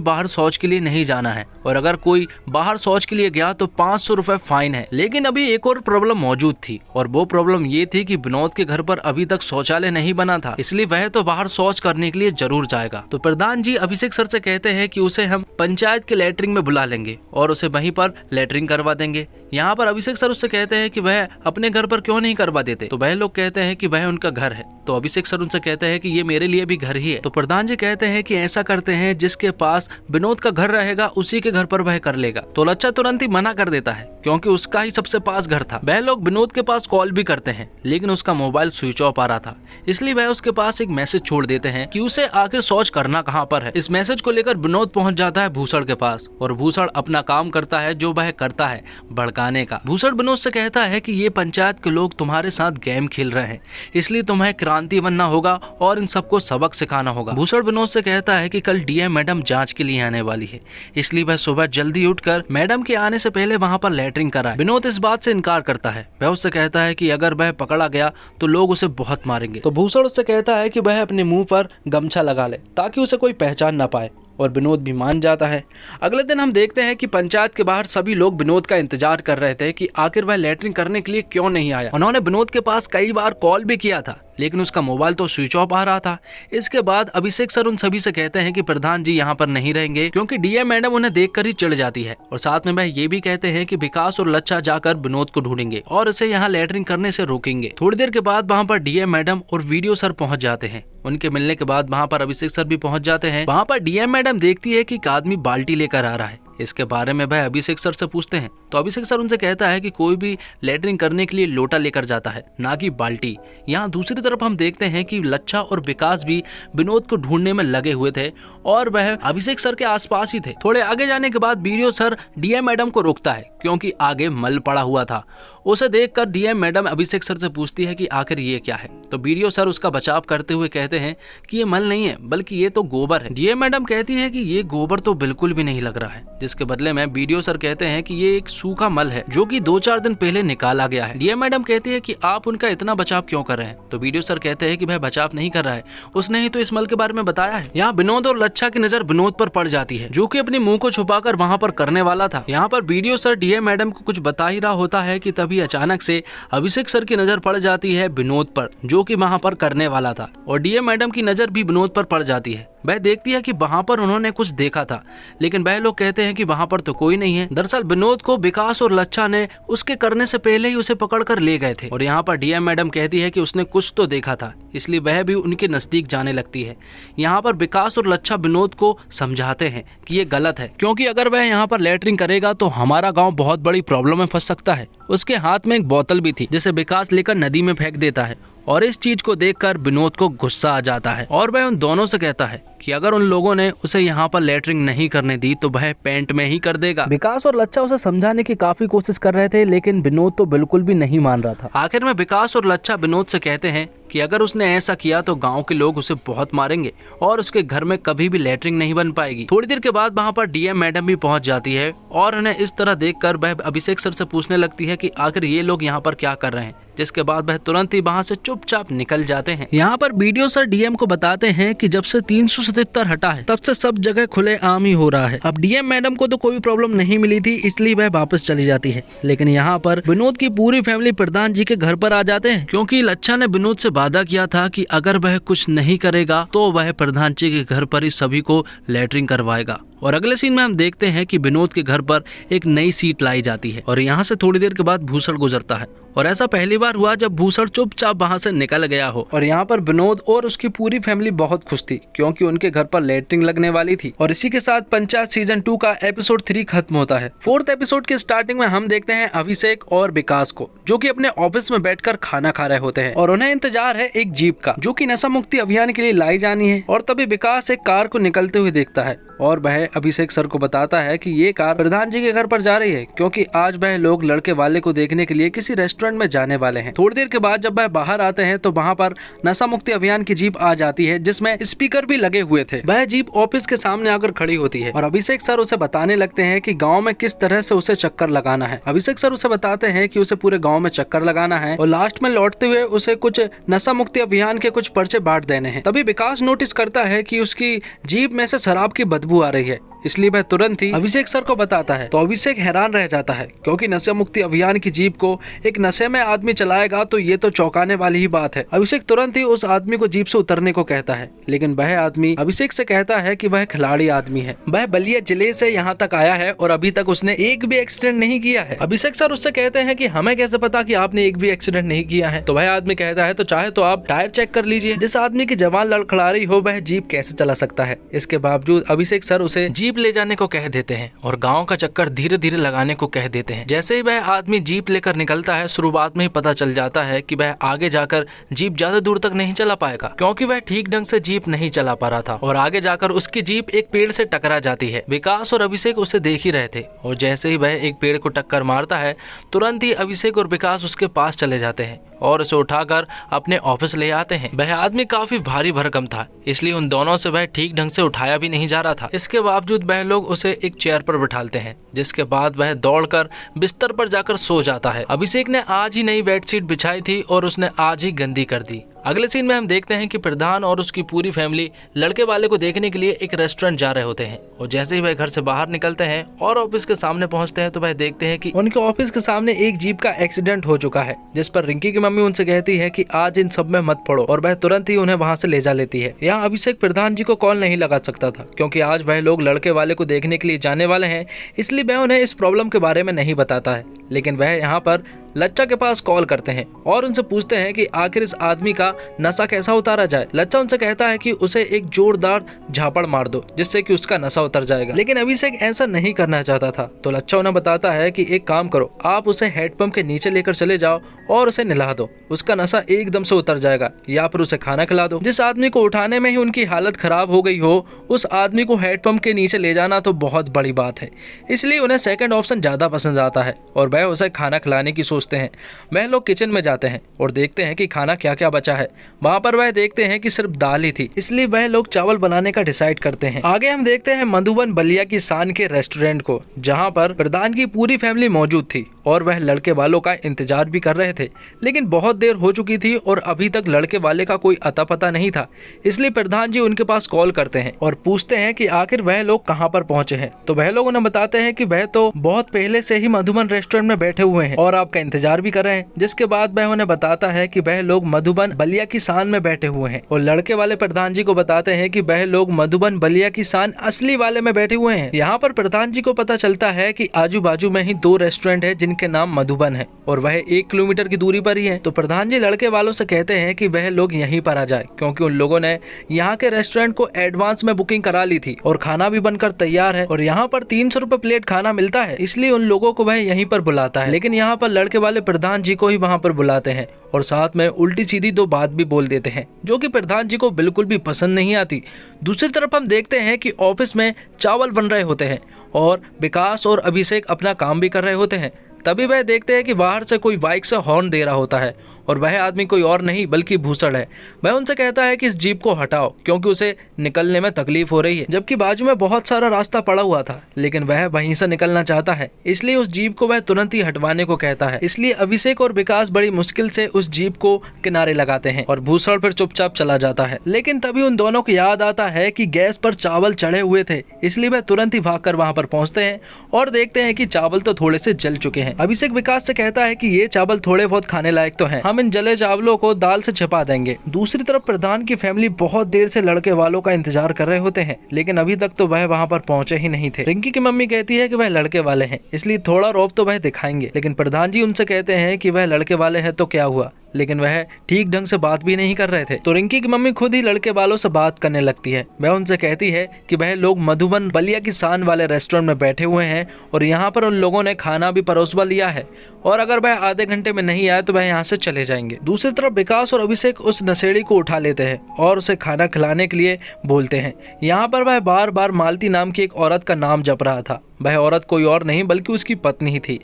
Speaker 1: बाहर शौच के लिए नहीं जाना है और अगर कोई बाहर शौच के लिए गया तो 500 रुपए फाइन है। लेकिन अभी एक और प्रॉब्लम मौजूद थी और वो प्रॉब्लम ये थी कि विनोद के घर पर अभी तक शौचालय नहीं बना था, इसलिए वह तो बाहर शौच करने के लिए जरूर जाएगा। तो प्रधान जी अभिषेक सर से कहते हैं कि उसे हम पंचायत के लैट्रिन में बुला लेंगे और उसे वहीं पर लैट्रिन करवा देंगे। यहाँ पर अभिषेक सर उससे कहते हैं कि वह अपने घर पर क्यों नहीं करवा देते, तो वह लोग कहते हैं कि वह उनका घर है। तो अभिषेक सर उनसे कहते हैं कि ये मेरे लिए भी घर ही है। तो प्रधान जी कहते हैं कि ऐसा करते हैं, जिसके पास विनोद का घर रहेगा उसी के घर पर वह कर लेगा। तो लच्छा तुरंत ही मना कर देता है, क्योंकि उसका ही सबसे पास घर था। वह लोग विनोद के पास कॉल भी करते हैं, लेकिन उसका मोबाइल स्विच ऑफ आ रहा था, इसलिए वह उसके पास एक मैसेज छोड़ देते हैं कि उसे आखिर शौच करना कहाँ पर है। इस मैसेज को लेकर विनोद पहुंच जाता है भूषण के पास और भूषण अपना काम करता है जो वह करता है, भड़काने का। भूषण विनोद से कहता है कि ये पंचायत के लोग तुम्हारे साथ गेम खेल रहे हैं, इसलिए तुम्हें क्रांति बनना होगा और इन सबको सबक सिखाना होगा। भूषण विनोद से कहता है कि कल डीएम मैडम जांच के लिए आने वाली है, इसलिए वह सुबह जल्दी उठकर मैडम के आने से पहले वहां पर लैट्रिन कराए। विनोद इस बात से इनकार करता है। वह उससे कहता है कि अगर वह पकड़ा गया तो लोग उसे बहुत मारेंगे। तो भूषण उससे कहता है कि वह अपने मुंह पर गमछा लगा ले ताकि उसे कोई पहचान न पाए, और विनोद भी मान जाता है। अगले दिन हम देखते हैं कि पंचायत के बाहर सभी लोग विनोद का इंतजार कर रहे थे कि आखिर वह लैट्रिन करने के लिए क्यों नहीं आया। उन्होंने विनोद के पास कई बार कॉल भी किया था, लेकिन उसका मोबाइल तो स्विच ऑफ आ रहा था। इसके बाद अभिषेक सर उन सभी से कहते हैं कि प्रधान जी यहाँ पर नहीं रहेंगे, क्योंकि डीएम मैडम उन्हें देखकर ही चिढ़ जाती है। और साथ में वह ये भी कहते हैं कि विकास और लच्छा जाकर विनोद को ढूंढेंगे और उसे यहाँ लैट्रिन करने से रोकेंगे। थोड़ी देर के बाद वहाँ पर डीएम मैडम और वीडियो सर पहुँच जाते हैं। उनके मिलने के बाद वहाँ पर अभिषेक सर भी पहुँच जाते हैं। वहाँ पर डीएम मैडम देखती है कि एक आदमी बाल्टी लेकर आ रहा है। इसके बारे में वह अभिषेक सर से पूछते हैं, तो अभिषेक सर उनसे कहता है कि कोई भी लैट्रिन करने के लिए लोटा लेकर जाता है, ना कि बाल्टी। यहाँ दूसरी तरफ हम देखते हैं कि लच्छा और विकास भी विनोद को ढूंढने में लगे हुए थे और वह अभिषेक सर के आसपास ही थे। थोड़े आगे जाने के बाद वीडियो सर डीएम मैडम को रोकता है, क्योंकि आगे मल पड़ा हुआ था। उसे देखकर डीएम मैडम अभिषेक सर से पूछती है कि आखिर ये क्या है। तो वीडियो सर उसका बचाव करते हुए कहते हैं कि ये मल नहीं है, बल्कि ये तो गोबर है। डीएम मैडम कहती है कि ये गोबर तो बिल्कुल भी नहीं लग रहा है, जिसके बदले में वीडियो सर कहते हैं कि ये एक सूखा मल है जो कि 2-4 दिन पहले निकाला गया है। डीएम मैडम कहती है कि आप उनका इतना बचाव क्यों कर रहे हैं। तो वीडियो सर कहते हैं कि वह बचाव नहीं कर रहा है, उसने ही तो इस मल के बारे में बताया है। यहाँ विनोद और लच्छा की नजर विनोद पर पड़ जाती है, जो कि अपने मुंह को छुपाकर वहाँ पर करने वाला था। यहाँ पर वीडियो सर डीएम मैडम को कुछ बता ही रहा होता है कि तभी अचानक से अभिषेक सर की नजर पड़ जाती है विनोद पर, जो कि वहाँ पर करने वाला था। और डीएम मैडम की नजर भी विनोद पर पड़ जाती है। वह देखती है कि वहाँ पर उन्होंने कुछ देखा था, लेकिन वह लोग कहते हैं कि वहाँ पर तो कोई नहीं है। दरअसल विनोद को विकास और लच्छा ने उसके करने से पहले ही उसे पकड़कर ले गए थे। और यहाँ पर डीएम मैडम कहती है कि उसने कुछ तो देखा था, इसलिए वह भी उनके नजदीक जाने लगती है। यहाँ पर विकास और लच्छा विनोद को समझाते हैं कि ये गलत है, क्योंकि अगर वह यहाँ पर लैट्रिन करेगा तो हमारा गाँव बहुत बड़ी प्रॉब्लम में फंस सकता है। उसके हाथ में एक बोतल भी थी, जिसे विकास लेकर नदी में फेंक देता है। और इस चीज को देखकर विनोद को गुस्सा आ जाता है और वह उन दोनों से कहता है कि अगर उन लोगों ने उसे यहाँ पर लैट्रिन नहीं करने दी तो वह पेंट में ही कर देगा। विकास और लच्छा उसे समझाने की काफी कोशिश कर रहे थे, लेकिन विनोद तो बिल्कुल भी नहीं मान रहा था। आखिर में विकास और लच्छा विनोद से कहते हैं कि अगर उसने ऐसा किया तो गांव के लोग उसे बहुत मारेंगे और उसके घर में कभी भी लैट्रिन नहीं बन पाएगी। थोड़ी देर के बाद वहाँ पर डीएम मैडम भी पहुँच जाती है और उन्हें इस तरह देखकर वह अभिषेक सर से पूछने लगती है कि आखिर ये लोग यहाँ पर क्या कर रहे हैं, जिसके बाद वह तुरंत ही वहाँ से चुपचाप निकल जाते हैं। यहाँ पर वीडियो सर डीएम को बताते हैं कि जब से 377 हटा है तब से सब जगह खुले आम ही हो रहा है। अब डीएम मैडम को तो कोई प्रॉब्लम नहीं मिली थी, इसलिए वह वापस चली जाती है। लेकिन यहाँ पर विनोद की पूरी फैमिली प्रधान जी के घर पर आ जाते हैं, क्योंकि लच्छा ने विनोद से वादा किया था कि अगर वह कुछ नहीं करेगा तो वह प्रधान जी के घर पर ही सभी को लैट्रिन करवाएगा और अगले सीन में हम देखते हैं कि विनोद के घर पर एक नई सीट लाई जाती है और यहाँ से थोड़ी देर के बाद भूषण गुजरता है और ऐसा पहली बार हुआ जब भूषण चुपचाप वहाँ से निकल गया हो। और यहाँ पर विनोद और उसकी पूरी फैमिली बहुत खुश थी क्योंकि उनके घर पर लैट्रिन लगने वाली थी। और इसी के साथ पंचायत सीजन 2 का एपिसोड 3 खत्म होता है। 4th एपिसोड के स्टार्टिंग में हम देखते हैं अभिषेक और विकास को, जो कि अपने ऑफिस में बैठकर खाना खा रहे होते हैं और उन्हें इंतजार है एक जीप का, जो कि नशा मुक्ति अभियान के लिए लाई जानी है। और तभी विकास एक कार को निकलते हुए देखता है और वह अभिषेक सर को बताता है कि ये कार प्रधान जी के घर पर जा रही है क्योंकि आज वह लोग लड़के वाले को देखने के लिए किसी रेस्टोरेंट में जाने वाले हैं। थोड़ी देर के बाद जब वह बाहर आते हैं तो वहाँ पर नशा मुक्ति अभियान की जीप आ जाती है जिसमें स्पीकर भी लगे हुए थे। वह जीप ऑफिस के सामने आकर खड़ी होती है और अभिषेक सर उसे बताने लगते हैं कि गाँव में किस तरह से उसे चक्कर लगाना है। अभिषेक सर उसे बताते हैं कि उसे पूरे गाँव में चक्कर लगाना है और लास्ट में लौटते हुए उसे कुछ नशा मुक्ति अभियान के कुछ पर्चे बांट देने हैं। तभी विकास नोटिस करता है कि उसकी जीप में से शराब की बदबू आ रही है, इसलिए वह तुरंत ही अभिषेक सर को बताता है। तो अभिषेक हैरान रह जाता है क्योंकि नशा मुक्ति अभियान की जीप को एक नशे में आदमी चलाएगा तो ये तो चौंकाने वाली ही बात है। अभिषेक तुरंत ही उस आदमी को जीप से उतरने को कहता है, लेकिन वह आदमी अभिषेक से कहता है कि वह खिलाड़ी आदमी है, वह बलिया जिले से यहाँ तक आया है और अभी तक उसने एक भी एक्सीडेंट नहीं किया है। अभिषेक सर उससे कहते हैं कि हमें कैसे पता कि आपने एक भी एक्सीडेंट नहीं किया है। तो वह आदमी कहता है तो चाहे तो आप टायर चेक कर लीजिए, जिस आदमी की जवान लड़खड़ारी हो वह जीप कैसे चला सकता है। इसके बावजूद अभिषेक सर उसे जीप ले जाने को कह देते हैं और गांव का चक्कर धीरे धीरे लगाने को कह देते हैं। जैसे ही वह आदमी जीप लेकर निकलता है, शुरुआत में ही पता चल जाता है कि वह आगे जाकर जीप ज्यादा दूर तक नहीं चला पाएगा क्योंकि वह ठीक ढंग से जीप नहीं चला पा रहा था और आगे जाकर उसकी जीप एक पेड़ से टकरा जाती है। विकास और अभिषेक उसे देख ही रहे थे और जैसे ही वह एक पेड़ को टक्कर मारता है तुरंत ही अभिषेक और विकास उसके पास चले जाते हैं और उसे उठाकर अपने ऑफिस ले आते हैं। वह आदमी काफी भारी भरकम था, इसलिए उन दोनों से वह ठीक ढंग से उठाया भी नहीं जा रहा था। इसके बावजूद वह लोग उसे एक चेयर पर बिठालते हैं, जिसके बाद वह दौड़कर बिस्तर पर जाकर सो जाता है। अभिषेक ने आज ही नई बेडशीट बिछाई थी और उसने आज ही गंदी कर दी। अगले सीन में हम देखते हैं कि प्रधान और उसकी पूरी फैमिली लड़के वाले को देखने के लिए एक रेस्टोरेंट जा रहे होते हैं और जैसे ही वह घर से बाहर निकलते हैं और ऑफिस के सामने पहुंचते हैं तो वह देखते हैं कि उनके ऑफिस के सामने एक जीप का एक्सीडेंट हो चुका है, जिस पर रिंकी की मम्मी उनसे कहती है कि आज इन सब में मत पड़ो और वह तुरंत ही उन्हें वहां से ले जा लेती है। यहाँ अभिषेक प्रधान जी को कॉल नहीं लगा सकता था क्योंकि आज वह लोग लड़के वाले को देखने के लिए जाने वाले हैं, इसलिए वह उन्हें इस प्रॉब्लम के बारे में नहीं बताता है। लेकिन वह यहाँ पर लच्चा के पास कॉल करते हैं और उनसे पूछते हैं कि आखिर इस आदमी का नशा कैसा उतारा जाए। लच्चा उनसे कहता है कि उसे एक जोरदार झापड़ मार दो जिससे कि उसका नशा उतर जाएगा, लेकिन अभिषेक ऐसा नहीं करना चाहता था। तो लच्चा उन्हें बताता है कि एक काम करो, आप उसे हेडपंप के नीचे लेकर चले जाओ और उसे नहला दो, उसका नशा एकदम से उतर जाएगा, या फिर उसे खाना खिला दो। जिस आदमी को उठाने में ही उनकी हालत खराब हो गई हो उस आदमी को हेडपंप के नीचे ले जाना तो बहुत बड़ी बात है, इसलिए उन्हें सेकंड ऑप्शन ज्यादा पसंद आता है और वह उसे खाना खिलाने की सोचते हैं। वह लोग किचन में जाते हैं और देखते हैं कि खाना क्या क्या बचा है। वहाँ पर वह देखते हैं कि सिर्फ दाल ही थी, इसलिए वह लोग चावल बनाने का डिसाइड करते हैं। आगे हम देखते हैं मधुबन बलिया की शान के रेस्टोरेंट को, जहाँ पर प्रधान की पूरी फैमिली मौजूद थी और वह लड़के वालों का इंतजार भी कर रहे थे, लेकिन बहुत देर हो चुकी थी और अभी तक लड़के वाले का कोई अता पता नहीं था। इसलिए प्रधान जी उनके पास कॉल करते हैं और पूछते हैं कि आखिर वह लोग कहाँ पर पहुँचे हैं। तो वह लोग उन्हें बताते हैं कि वह तो बहुत पहले से ही मधुबन रेस्टोरेंट में बैठे हुए हैं और आपका इंतजार भी कर रहे हैं। जिसके बाद वह उन्हें बताता है कि वह लोग मधुबन बलिया की शान में बैठे हुए हैं और लड़के वाले प्रधान जी को बताते हैं कि वह लोग मधुबन बलिया की शान असली वाले में बैठे हुए हैं। यहाँ पर प्रधान जी को पता चलता है कि आजू बाजू में ही 2 रेस्टोरेंट है जिनके नाम मधुबन है और वह 1 किलोमीटर की दूरी पर ही है। तो प्रधान जी लड़के वालों से कहते हैं कि वह लोग यहीं पर आ जाए क्योंकि उन लोगों ने यहाँ के रेस्टोरेंट को एडवांस में बुकिंग करा ली थी और खाना भी बनकर तैयार है और यहाँ पर 300 रुपए प्लेट खाना मिलता है, इसलिए उन लोगों को वह यहीं पर बुलाता है। लेकिन यहाँ पर लड़के वाले प्रधान जी को ही वहाँ पर बुलाते हैं और साथ में उल्टी सीधी 2 बात भी बोल देते हैं जो कि प्रधान जी को बिल्कुल भी पसंद नहीं आती। दूसरी तरफ हम देखते हैं कि ऑफिस में चावल बन रहे होते हैं और विकास और अभिषेक अपना काम भी कर रहे होते हैं। तभी वह देखते हैं कि बाहर से कोई बाइक से हॉर्न दे रहा होता है और वह आदमी कोई और नहीं बल्कि भूषण है। वह उनसे कहता है कि इस जीप को हटाओ क्योंकि उसे निकलने में तकलीफ हो रही है, जबकि बाजू में बहुत सारा रास्ता पड़ा हुआ था, लेकिन वह वहीं से निकलना चाहता है, इसलिए उस जीप को वह तुरंत ही हटवाने को कहता है। इसलिए अभिषेक और विकास बड़ी मुश्किल से उस जीप को किनारे लगाते हैं और भूषण फिर चुपचाप चला जाता है। लेकिन तभी उन दोनों को याद आता है कि गैस पर चावल चढ़े हुए थे, इसलिए वह तुरंत ही भागकर वहां पर पहुंचते हैं और देखते हैं कि चावल तो थोड़े से जल चुके हैं। अभिषेक विकास से कहता है कि ये चावल थोड़े बहुत खाने लायक तो हैं, हम इन जले चावलों को दाल से छिपा देंगे। दूसरी तरफ प्रधान की फैमिली बहुत देर से लड़के वालों का इंतजार कर रहे होते हैं, लेकिन अभी तक तो वह वहाँ पर पहुँचे ही नहीं थे। रिंकी की मम्मी कहती है कि वह लड़के वाले हैं, इसलिए थोड़ा रौब तो वह दिखाएंगे, लेकिन प्रधान जी उनसे कहते हैं कि वह लड़के वाले हैं तो क्या हुआ, लेकिन वह ठीक ढंग से बात भी नहीं कर रहे थे। तो रिंकी की मम्मी खुद ही लड़के वालों से बात करने लगती है। वह उनसे कहती है कि वह लोग मधुबन बलिया की शान वाले रेस्टोरेंट में बैठे हुए हैं और यहाँ पर उन लोगों ने खाना भी परोसवा लिया है और अगर वह आधे घंटे में नहीं आए तो वह यहाँ से चले जाएंगे। दूसरी तरफ विकास और अभिषेक उस नशेड़ी को उठा लेते हैं और उसे खाना खिलाने के लिए बोलते हैं। यहाँ पर वह बार बार मालती नाम की एक औरत का नाम जप रहा था। वह औरत कोई और नहीं बल्कि उसकी पत्नी ही थी।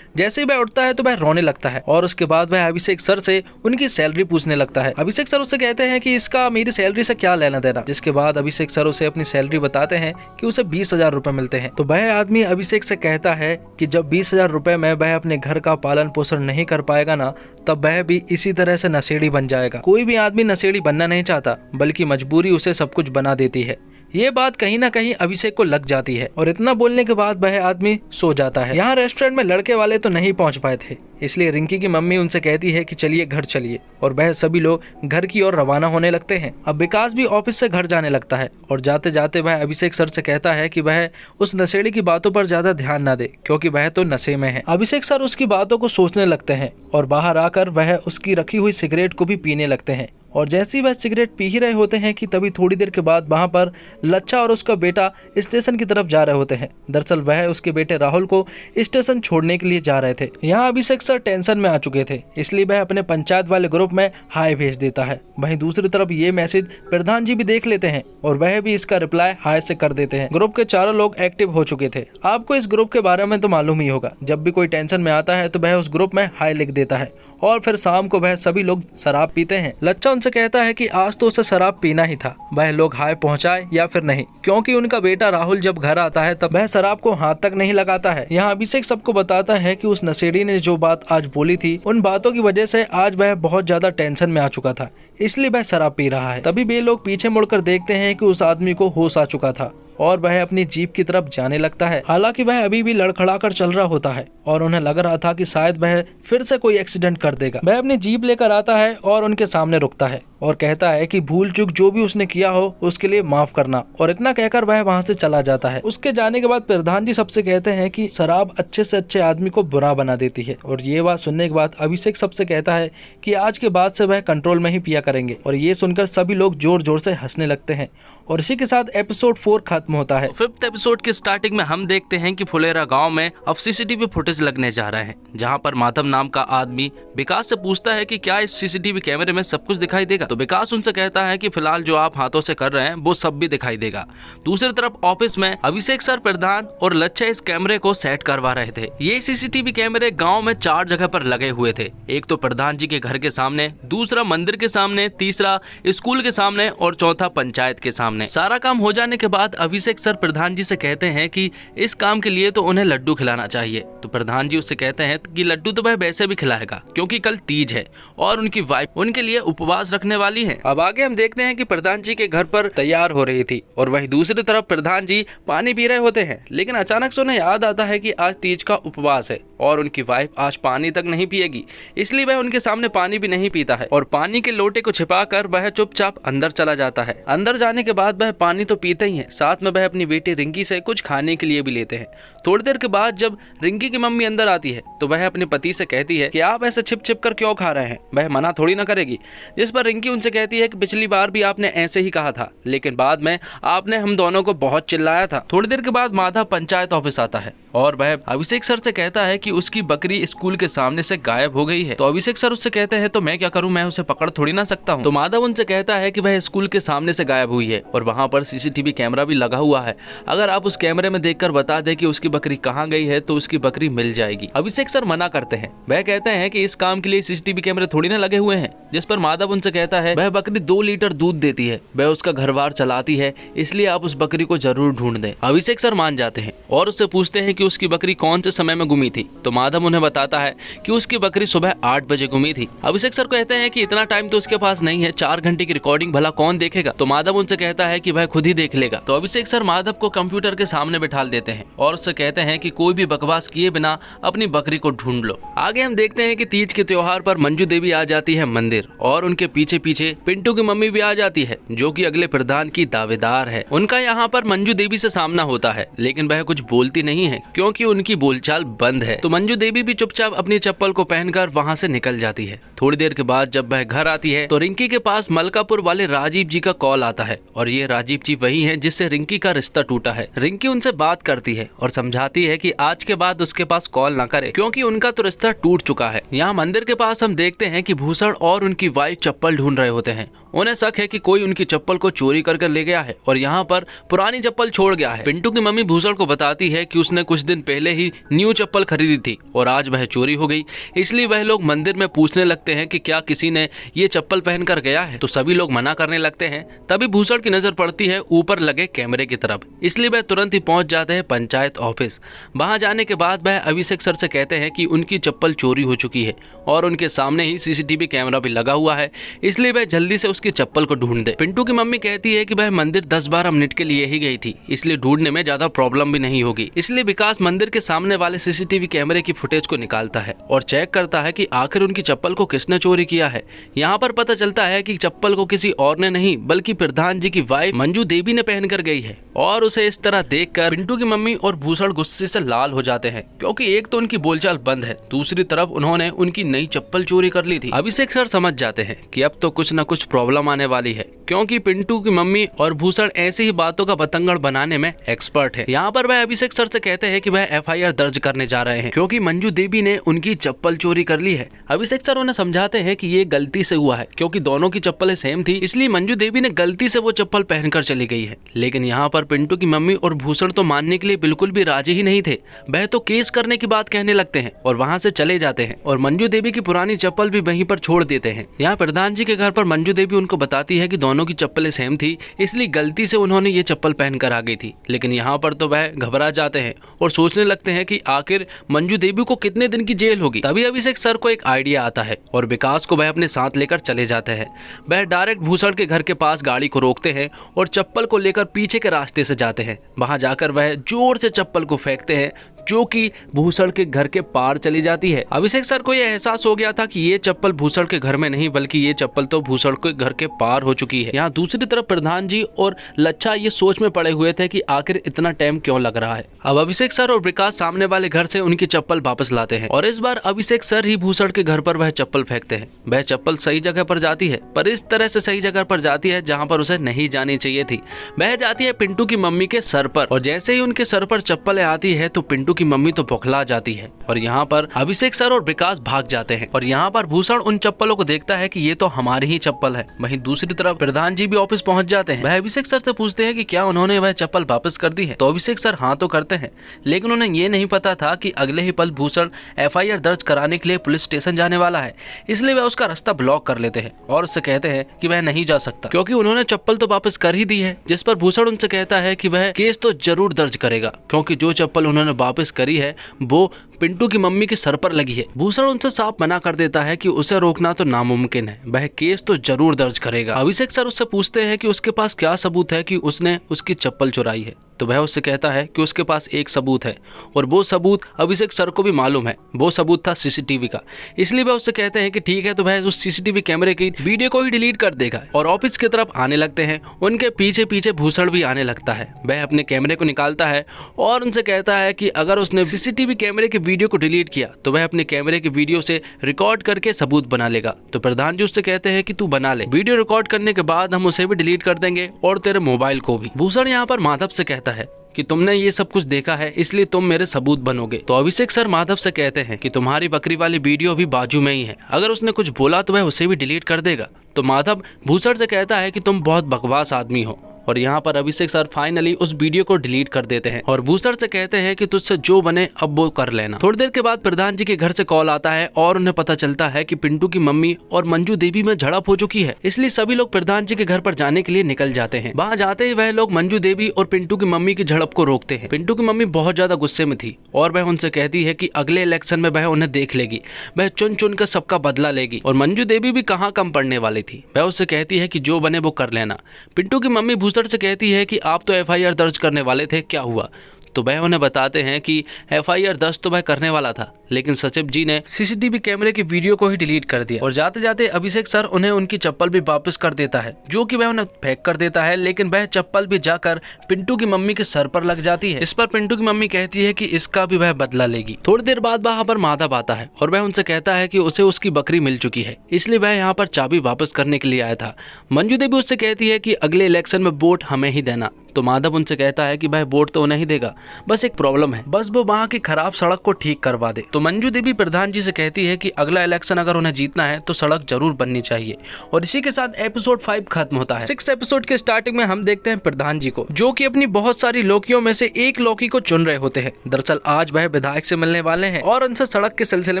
Speaker 1: जैसे ही वह उठता है तो वह रोने लगता है और उसके बाद वह अभिषेक सर से उनकी सैलरी पूछने लगता है। अभिषेक सर उससे कहते हैं कि इसका मेरी सैलरी से क्या लेना देना, जिसके बाद अभिषेक सर उसे अपनी सैलरी बताते हैं कि उसे 20,000 रुपए मिलते हैं। तो वह आदमी अभिषेक से कहता है कि जब 20,000 रुपए में वह अपने घर का पालन पोषण नहीं कर पाएगा ना, तब वह भी इसी तरह से नशेड़ी बन जाएगा। कोई भी आदमी नशेड़ी बनना नहीं चाहता, बल्कि मजबूरी उसे सब कुछ बना देती है। ये बात कहीं ना कहीं अभिषेक को लग जाती है और इतना बोलने के बाद वह आदमी सो जाता है। यहाँ रेस्टोरेंट में लड़के वाले तो नहीं पहुंच पाए थे, इसलिए रिंकी की मम्मी उनसे कहती है कि चलिए घर चलिए, और वह सभी लोग घर की ओर रवाना होने लगते हैं। अब विकास भी ऑफिस से घर जाने लगता है और जाते जाते वह अभिषेक सर से कहता है कि वह उस नशेड़ी की बातों पर ज्यादा ध्यान न दे, क्योंकि वह तो नशे में है। अभिषेक सर उसकी बातों को सोचने लगते हैं और बाहर आकर वह उसकी रखी हुई सिगरेट को भी पीने लगते हैं। और जैसे ही वह सिगरेट पी ही रहे होते हैं कि तभी थोड़ी देर के बाद वहां पर लच्छा और उसका बेटा स्टेशन की तरफ जा रहे होते हैं। दरअसल वह उसके बेटे राहुल को स्टेशन छोड़ने के लिए जा रहे थे। यहाँ अभिषेक सर टेंशन में आ चुके थे, इसलिए वह अपने पंचायत वाले ग्रुप में हाय भेज देता है। वहीं दूसरी तरफ ये मैसेज प्रधान जी भी देख लेते हैं और वह भी इसका रिप्लाई हाय से कर देते हैं। ग्रुप के चारों लोग एक्टिव हो चुके थे। आपको इस ग्रुप के बारे में तो मालूम ही होगा, जब भी कोई टेंशन में आता है तो वह उस ग्रुप में हाय लिख देता है और फिर शाम को वह सभी लोग शराब पीते हैं। लच्छा उनसे कहता है कि आज तो उसे शराब पीना ही था, वह लोग हाय पहुंचाए या फिर नहीं, क्योंकि उनका बेटा राहुल जब घर आता है तब वह शराब को हाथ तक नहीं लगाता है। यहाँ अभिषेक सबको बताता है कि उस नशेड़ी ने जो बात आज बोली थी, उन बातों की वजह से आज वह बहुत ज्यादा टेंशन में आ चुका था, इसलिए वह शराब पी रहा है। तभी वे लोग पीछे मुड़कर देखते हैं कि उस आदमी को होश आ चुका था और वह अपनी जीप की तरफ जाने लगता है। हालांकि वह अभी भी लड़खड़ा कर चल रहा होता है और उन्हें लग रहा था कि शायद वह फिर से कोई एक्सीडेंट कर देगा। वह अपनी जीप लेकर आता है और उनके सामने रुकता है और कहता है कि भूल चूक जो भी उसने किया हो उसके लिए माफ करना, और इतना कहकर वह वहां से चला जाता है। उसके जाने के बाद प्रधान जी सबसे कहते हैं कि शराब अच्छे से अच्छे आदमी को बुरा बना देती है, और ये बात सुनने के बाद अभिषेक सबसे कहता है कि आज के बाद से वह कंट्रोल में ही पिया करेंगे, और ये सुनकर सभी लोग जोर जोर से हंसने लगते हैं। और इसी के साथ एपिसोड 4 खत्म होता है।
Speaker 2: 5th एपिसोड की स्टार्टिंग में हम देखते हैं कि फुलेरा गांव में अब सीसीटीवी फुटेज लगने जा रहे हैं, जहां पर माधव नाम का आदमी विकास से पूछता है कि क्या इस सीसीटीवी कैमरे में सब कुछ दिखाई देगा। तो विकास उनसे कहता है कि फिलहाल जो आप हाथों से कर रहे हैं वो सब भी दिखाई देगा। दूसरी तरफ ऑफिस में अभिषेक सर, प्रधान और लच्छा इस कैमरे को सेट करवा रहे थे। ये सीसीटीवी कैमरे गाँव में 4 जगह पर लगे हुए थे। एक तो प्रधान जी के घर के सामने, दूसरा मंदिर के सामने, तीसरा स्कूल के सामने और चौथा पंचायत के सामने। सारा काम हो जाने के बाद अभिषेक सर प्रधान जी से कहते हैं कि इस काम के लिए तो उन्हें लड्डू खिलाना चाहिए। तो प्रधान जी उससे कहते हैं कि लड्डू तो वह वैसे भी खिलाएगा, क्योंकि कल तीज है और उनकी वाइफ उनके लिए उपवास रखने वाली है। अब आगे हम देखते हैं कि प्रधान जी के घर पर तैयार हो रही थी और वही दूसरी तरफ प्रधान जी पानी पी रहे होते हैं, लेकिन अचानक से उन्हें याद आता है कि आज तीज का उपवास है और उनकी वाइफ आज पानी तक नहीं पिएगी, इसलिए वह उनके सामने पानी भी नहीं पीता है और पानी के लोटे को छिपाकर वह चुपचाप अंदर चला जाता है। अंदर जाने के बाद वह पानी तो पीते ही है, साथ में वह अपनी बेटी रिंकी से कुछ खाने के लिए भी लेते हैं। थोड़ी देर के बाद जब रिंकी की मम्मी अंदर आती है तो वह अपने पति से कहती है कि आप ऐसे छिप छिप कर क्यों खा रहे हैं, वह मना थोड़ी ना करेगी। जिस पर रिंकी उनसे कहती है कि पिछली बार भी आपने ऐसे ही कहा था, लेकिन बाद में आपने हम दोनों को बहुत चिल्लाया था। थोड़ी देर के बाद माधव पंचायत ऑफिस आता है और वह अभिषेक सर से कहता है कि उसकी बकरी स्कूल के सामने से गायब हो गई है। तो अभिषेक सर उससे कहते हैं तो मैं क्या करूं, मैं उसे पकड़ थोड़ी ना सकता हूं। तो माधव उनसे कहता है कि वह स्कूल के सामने से गायब हुई है और वहां पर सीसीटीवी कैमरा भी लगा हुआ है। अगर आप उस कैमरे में देखकर बता दे कि उसकी बकरी कहां गई है तो उसकी बकरी मिल जाएगी। अभिषेक सर मना करते हैं। वह कहते हैं कि इस काम के लिए सीसीटीवी कैमरे थोड़ी ना लगे हुए हैं। जिस पर माधव उनसे कहता है वह बकरी 2 लीटर दूध देती है, वह उसका घरबार चलाती है, इसलिए आप उस बकरी को जरूर ढूंढ दें। अभिषेक सर मान जाते हैं और उससे पूछते हैं कि उसकी बकरी कौन से समय में गुमी थी। तो माधव उन्हें बताता है कि उसकी बकरी सुबह 8 बजे गुमी थी। अभिषेक सर कहते हैं कि इतना टाइम तो उसके पास नहीं है, 4 घंटे की रिकॉर्डिंग भला कौन देखेगा। तो माधव उनसे कहता कहता है कि वह खुद ही देख लेगा। तो अभिषेक सर माधव को कंप्यूटर के सामने बिठा देते हैं और उससे कहते हैं कि कोई भी बकवास किए बिना अपनी बकरी को ढूंढ लो। आगे हम देखते हैं कि तीज के त्योहार पर मंजू देवी आ जाती है मंदिर और उनके पीछे पीछे पिंटू की मम्मी भी आ जाती है जो कि अगले प्रधान की दावेदार है। उनका यहाँ पर मंजू देवी से सामना होता है लेकिन वह कुछ बोलती नहीं है क्योंकि उनकी बोलचाल बंद है। तो मंजू देवी भी चुपचाप अपनी चप्पल को पहनकर वहाँ से निकल जाती है। थोड़ी देर के बाद जब वह घर आती है तो रिंकी के पास मलकापुर वाले राजीव जी का कॉल आता है और ये राजीव जी वही हैं जिससे रिंकी का रिश्ता टूटा है। रिंकी उनसे बात करती है और समझाती है कि आज के बाद उसके पास कॉल ना करे क्योंकि उनका तो रिश्ता टूट चुका है। यहाँ मंदिर के पास हम देखते हैं कि भूषण और उनकी वाइफ चप्पल ढूंढ रहे होते हैं। उन्हें शक है कि कोई उनकी चप्पल को चोरी करके ले गया है और यहाँ पर पुरानी चप्पल छोड़ गया है। पिंटू की मम्मी भूषण को बताती है कि उसने कुछ दिन पहले ही न्यू चप्पल खरीदी थी और आज वह चोरी हो गई, इसलिए वह लोग मंदिर में पूछने लगते हैं कि क्या किसी ने ये चप्पल पहन कर गया है। तो सभी लोग मना करने लगते हैं। तभी भूषण की नजर पड़ती है ऊपर लगे कैमरे की तरफ, इसलिए वह तुरंत ही पहुंच जाते हैं पंचायत ऑफिस। वहां जाने के बाद वह अभिषेक सर से कहते हैं कि उनकी चप्पल चोरी हो चुकी है और उनके सामने ही सीसीटीवी कैमरा भी लगा हुआ है, इसलिए वह जल्दी से उसकी चप्पल को ढूंढ दे। पिंटू की मम्मी कहती है कि वह मंदिर 10-12 मिनट के लिए ही गई थी, इसलिए ढूंढने में ज्यादा प्रॉब्लम भी नहीं होगी। इसलिए विकास मंदिर के सामने वाले सीसीटीवी कैमरे की फुटेज को निकालता है और चेक करता है कि आखिर उनकी चप्पल को किसने चोरी किया है। यहाँ पर पता चलता है कि चप्पल को किसी और ने नहीं बल्कि प्रधान जी की वाइफ मंजू देवी ने पहन कर गई है और उसे इस तरह देखकर पिंटू की मम्मी और भूषण गुस्से से लाल हो जाते हैं क्योंकि एक तो उनकी बोलचाल बंद है, दूसरी तरफ उन्होंने उनकी नई चप्पल चोरी कर ली थी। अभिषेक सर समझ जाते हैं कि अब तो कुछ न कुछ प्रॉब्लम आने वाली है क्योंकि पिंटू की मम्मी और भूषण ऐसी ही बातों का बतंगड़ बनाने में एक्सपर्ट है। यहाँ पर वह अभिषेक सर से कहते हैं कि वह एफआईआर दर्ज करने जा रहे हैं क्योंकि मंजू देवी ने उनकी चप्पल चोरी कर ली है। अभिषेक सर उन्हें समझाते हैं कि ये गलती से हुआ है क्योंकि दोनों की चप्पलें सेम थी, इसलिए मंजू देवी ने गलती से वो चप्पल पहनकर चली गई है। लेकिन यहाँ पर पिंटू की मम्मी और भूषण तो मानने के लिए बिल्कुल भी राजी ही नहीं थे। वह तो केस करने की बात कहने लगते हैं और वहाँ से चले जाते हैं और मंजू देवी की पुरानी चप्पल भी वहीं पर छोड़ देते हैं। यहाँ प्रधान जी के घर पर मंजू देवी उनको बताती है कि दोनों की चप्पलें सेम थी, इसलिए गलती से उन्होंने ये चप्पल पहनकर आ गई थी। लेकिन यहाँ पर तो वह घबरा जाते हैं और सोचने लगते हैं कि आखिर मंजू देवी को कितने दिन की जेल होगी। तभी अभिषेक सर को एक आइडिया आता है और विकास को वह अपने साथ लेकर चले जाते हैं। वह डायरेक्ट भूषण के घर के पास गाड़ी को रोकते हैं और चप्पल को लेकर पीछे के रास्ते से जाते हैं। वहां जाकर वह जोर से चप्पल को फेंकते हैं जो कि भूषण के घर के पार चली जाती है। अभिषेक सर को यह एहसास हो गया था कि ये चप्पल भूषण के घर में नहीं बल्कि ये चप्पल तो भूषण के घर के पार हो चुकी है। यहाँ दूसरी तरफ प्रधान जी और लच्छा ये सोच में पड़े हुए थे कि आखिर इतना टाइम क्यों लग रहा है। अब अभिषेक सर और विकास सामने वाले घर से उनकी चप्पल वापस लाते हैं और इस बार अभिषेक सर ही भूषण के घर पर वह चप्पल फेंकते हैं। वह चप्पल सही जगह पर जाती है पर इस तरह से सही जगह पर जाती है जहाँ पर उसे नहीं जानी चाहिए थी। वह जाती है पिंटू की मम्मी के सर पर और जैसे ही उनके सर पर चप्पलें आती है तो पिंटू की मम्मी तो बौखला जाती है और यहाँ पर अभिषेक सर और विकास भाग जाते हैं और यहाँ पर भूषण उन चप्पलों को देखता है कि ये तो हमारी ही चप्पल है। वहीं दूसरी तरफ प्रधान जी भी ऑफिस पहुंच जाते हैं। वह अभिषेक सर से पूछते हैं कि क्या उन्होंने वह चप्पल वापस कर दी है। तो अभिषेक सर हाँ तो करते हैं, लेकिन उन्हें ये नहीं पता था कि अगले ही पल भूषण एफआईआर दर्ज कराने के लिए पुलिस स्टेशन जाने वाला है, इसलिए वह उसका रास्ता ब्लॉक कर लेते हैं और उससे कहते हैं कि वह नहीं जा सकता क्योंकि उन्होंने चप्पल तो वापस कर ही दी है। जिस पर भूषण उनसे कहता है कि वह केस तो जरूर दर्ज करेगा क्योंकि जो चप्पल उन्होंने वापस करी है वो पिंटू की मम्मी के सर पर लगी है। भूषण उनसे साफ मना कर देता है कि उसे रोकना तो नामुमकिन है, वह केस तो जरूर दर्ज करेगा। अभिषेक सर उससे पूछते हैं कि उसके पास क्या सबूत है कि उसने उसकी चप्पल चुराई है। तो वह उससे कहता है कि उसके पास एक सबूत है और वो सबूत अभिषेक सर को भी मालूम है। वो सबूत था सीसीटीवी का, इसलिए वह उससे कहते हैं कि ठीक है तो वह उस सीसीटीवी कैमरे की वीडियो को ही डिलीट कर देगा और ऑफिस की तरफ आने लगते हैं। उनके पीछे पीछे भूषण भी आने लगता है। वह अपने कैमरे को निकालता है और उनसे कहता है कि अगर उसने सीसीटीवी कैमरे के वीडियो को डिलीट किया तो वह अपने कैमरे की वीडियो से रिकॉर्ड करके सबूत बना लेगा। तो प्रधान जी उससे कहते हैं कि तू बना ले, वीडियो रिकॉर्ड करने के बाद हम उसे भी डिलीट कर देंगे और तेरे मोबाइल को भी। भूषण यहाँ पर माधव से कहता है कि तुमने ये सब कुछ देखा है इसलिए तुम मेरे सबूत बनोगे। तो अभिषेक सर माधव से कहते हैं कि तुम्हारी बकरी वाली वीडियो भी बाजू में ही है, अगर उसने कुछ बोला तो वह उसे भी डिलीट कर देगा। तो माधव भूषण से कहता है कि तुम बहुत बकवास आदमी हो और यहाँ पर अभिषेक सर फाइनली उस वीडियो को डिलीट कर देते हैं और भूषण से कहते हैं कि तुझसे जो बने अब वो कर लेना। थोड़ी देर के बाद प्रधान जी के घर से कॉल आता है और उन्हें पता चलता है कि पिंटू की मम्मी और मंजू देवी में झड़प हो चुकी है, इसलिए सभी लोग प्रधान जी के घर पर जाने के लिए निकल जाते हैं। वहाँ जाते ही वह लोग मंजू देवी और पिंटू की मम्मी की झड़प को रोकते हैं। पिंटू की मम्मी बहुत ज्यादा गुस्से में थी और वह उनसे कहती है कि अगले इलेक्शन में वह उन्हें देख लेगी, वह चुन चुन कर सबका बदला लेगी और मंजू देवी भी कहाँ कम पड़ने वाली थी। वह उससे कहती है कि जो बने वो कर लेना। पिंटू की मम्मी
Speaker 1: प्रोड्यूसर से कहती है कि आप तो FIR दर्ज करने वाले थे, क्या हुआ? तो वह उन्हें बताते हैं कि FIR दर्ज तो वह करने वाला था, लेकिन सचिव जी ने CCTV कैमरे के वीडियो को ही डिलीट कर दिया। और जाते जाते अभिषेक सर उन्हें उनकी चप्पल भी वापस कर देता है, जो कि वह उन्हें फेंक कर देता है, लेकिन वह चप्पल भी जाकर पिंटू की मम्मी के सर पर लग जाती है। इस पर पिंटू की मम्मी कहती है कि इसका भी वह बदला लेगी। थोड़ी देर बाद वहाँ पर माधव आता है और वह उनसे कहता है कि उसे उसकी बकरी मिल चुकी है, इसलिए वह यहाँ पर चाबी वापस करने के लिए आया था। मंजू देवी उससे कहती है कि अगले इलेक्शन में वोट हमें ही देना। तो माधव उनसे कहता है कि भाई वोट तो नहीं देगा, बस एक प्रॉब्लम है, बस वो वहाँ की खराब सड़क को ठीक करवा दे। तो मंजू देवी प्रधान जी से कहती है कि अगला इलेक्शन अगर उन्हें जीतना है तो सड़क जरूर बननी चाहिए। और इसी के साथ एपिसोड 5 खत्म होता है। 6 एपिसोड के स्टार्टिंग में हम देखते हैं प्रधान जी को, जो कि अपनी बहुत सारी लौकियों में से एक लौकी को चुन रहे होते हैं। दरअसल आज वह विधायक से मिलने वाले हैं और उनसे सड़क के सिलसिले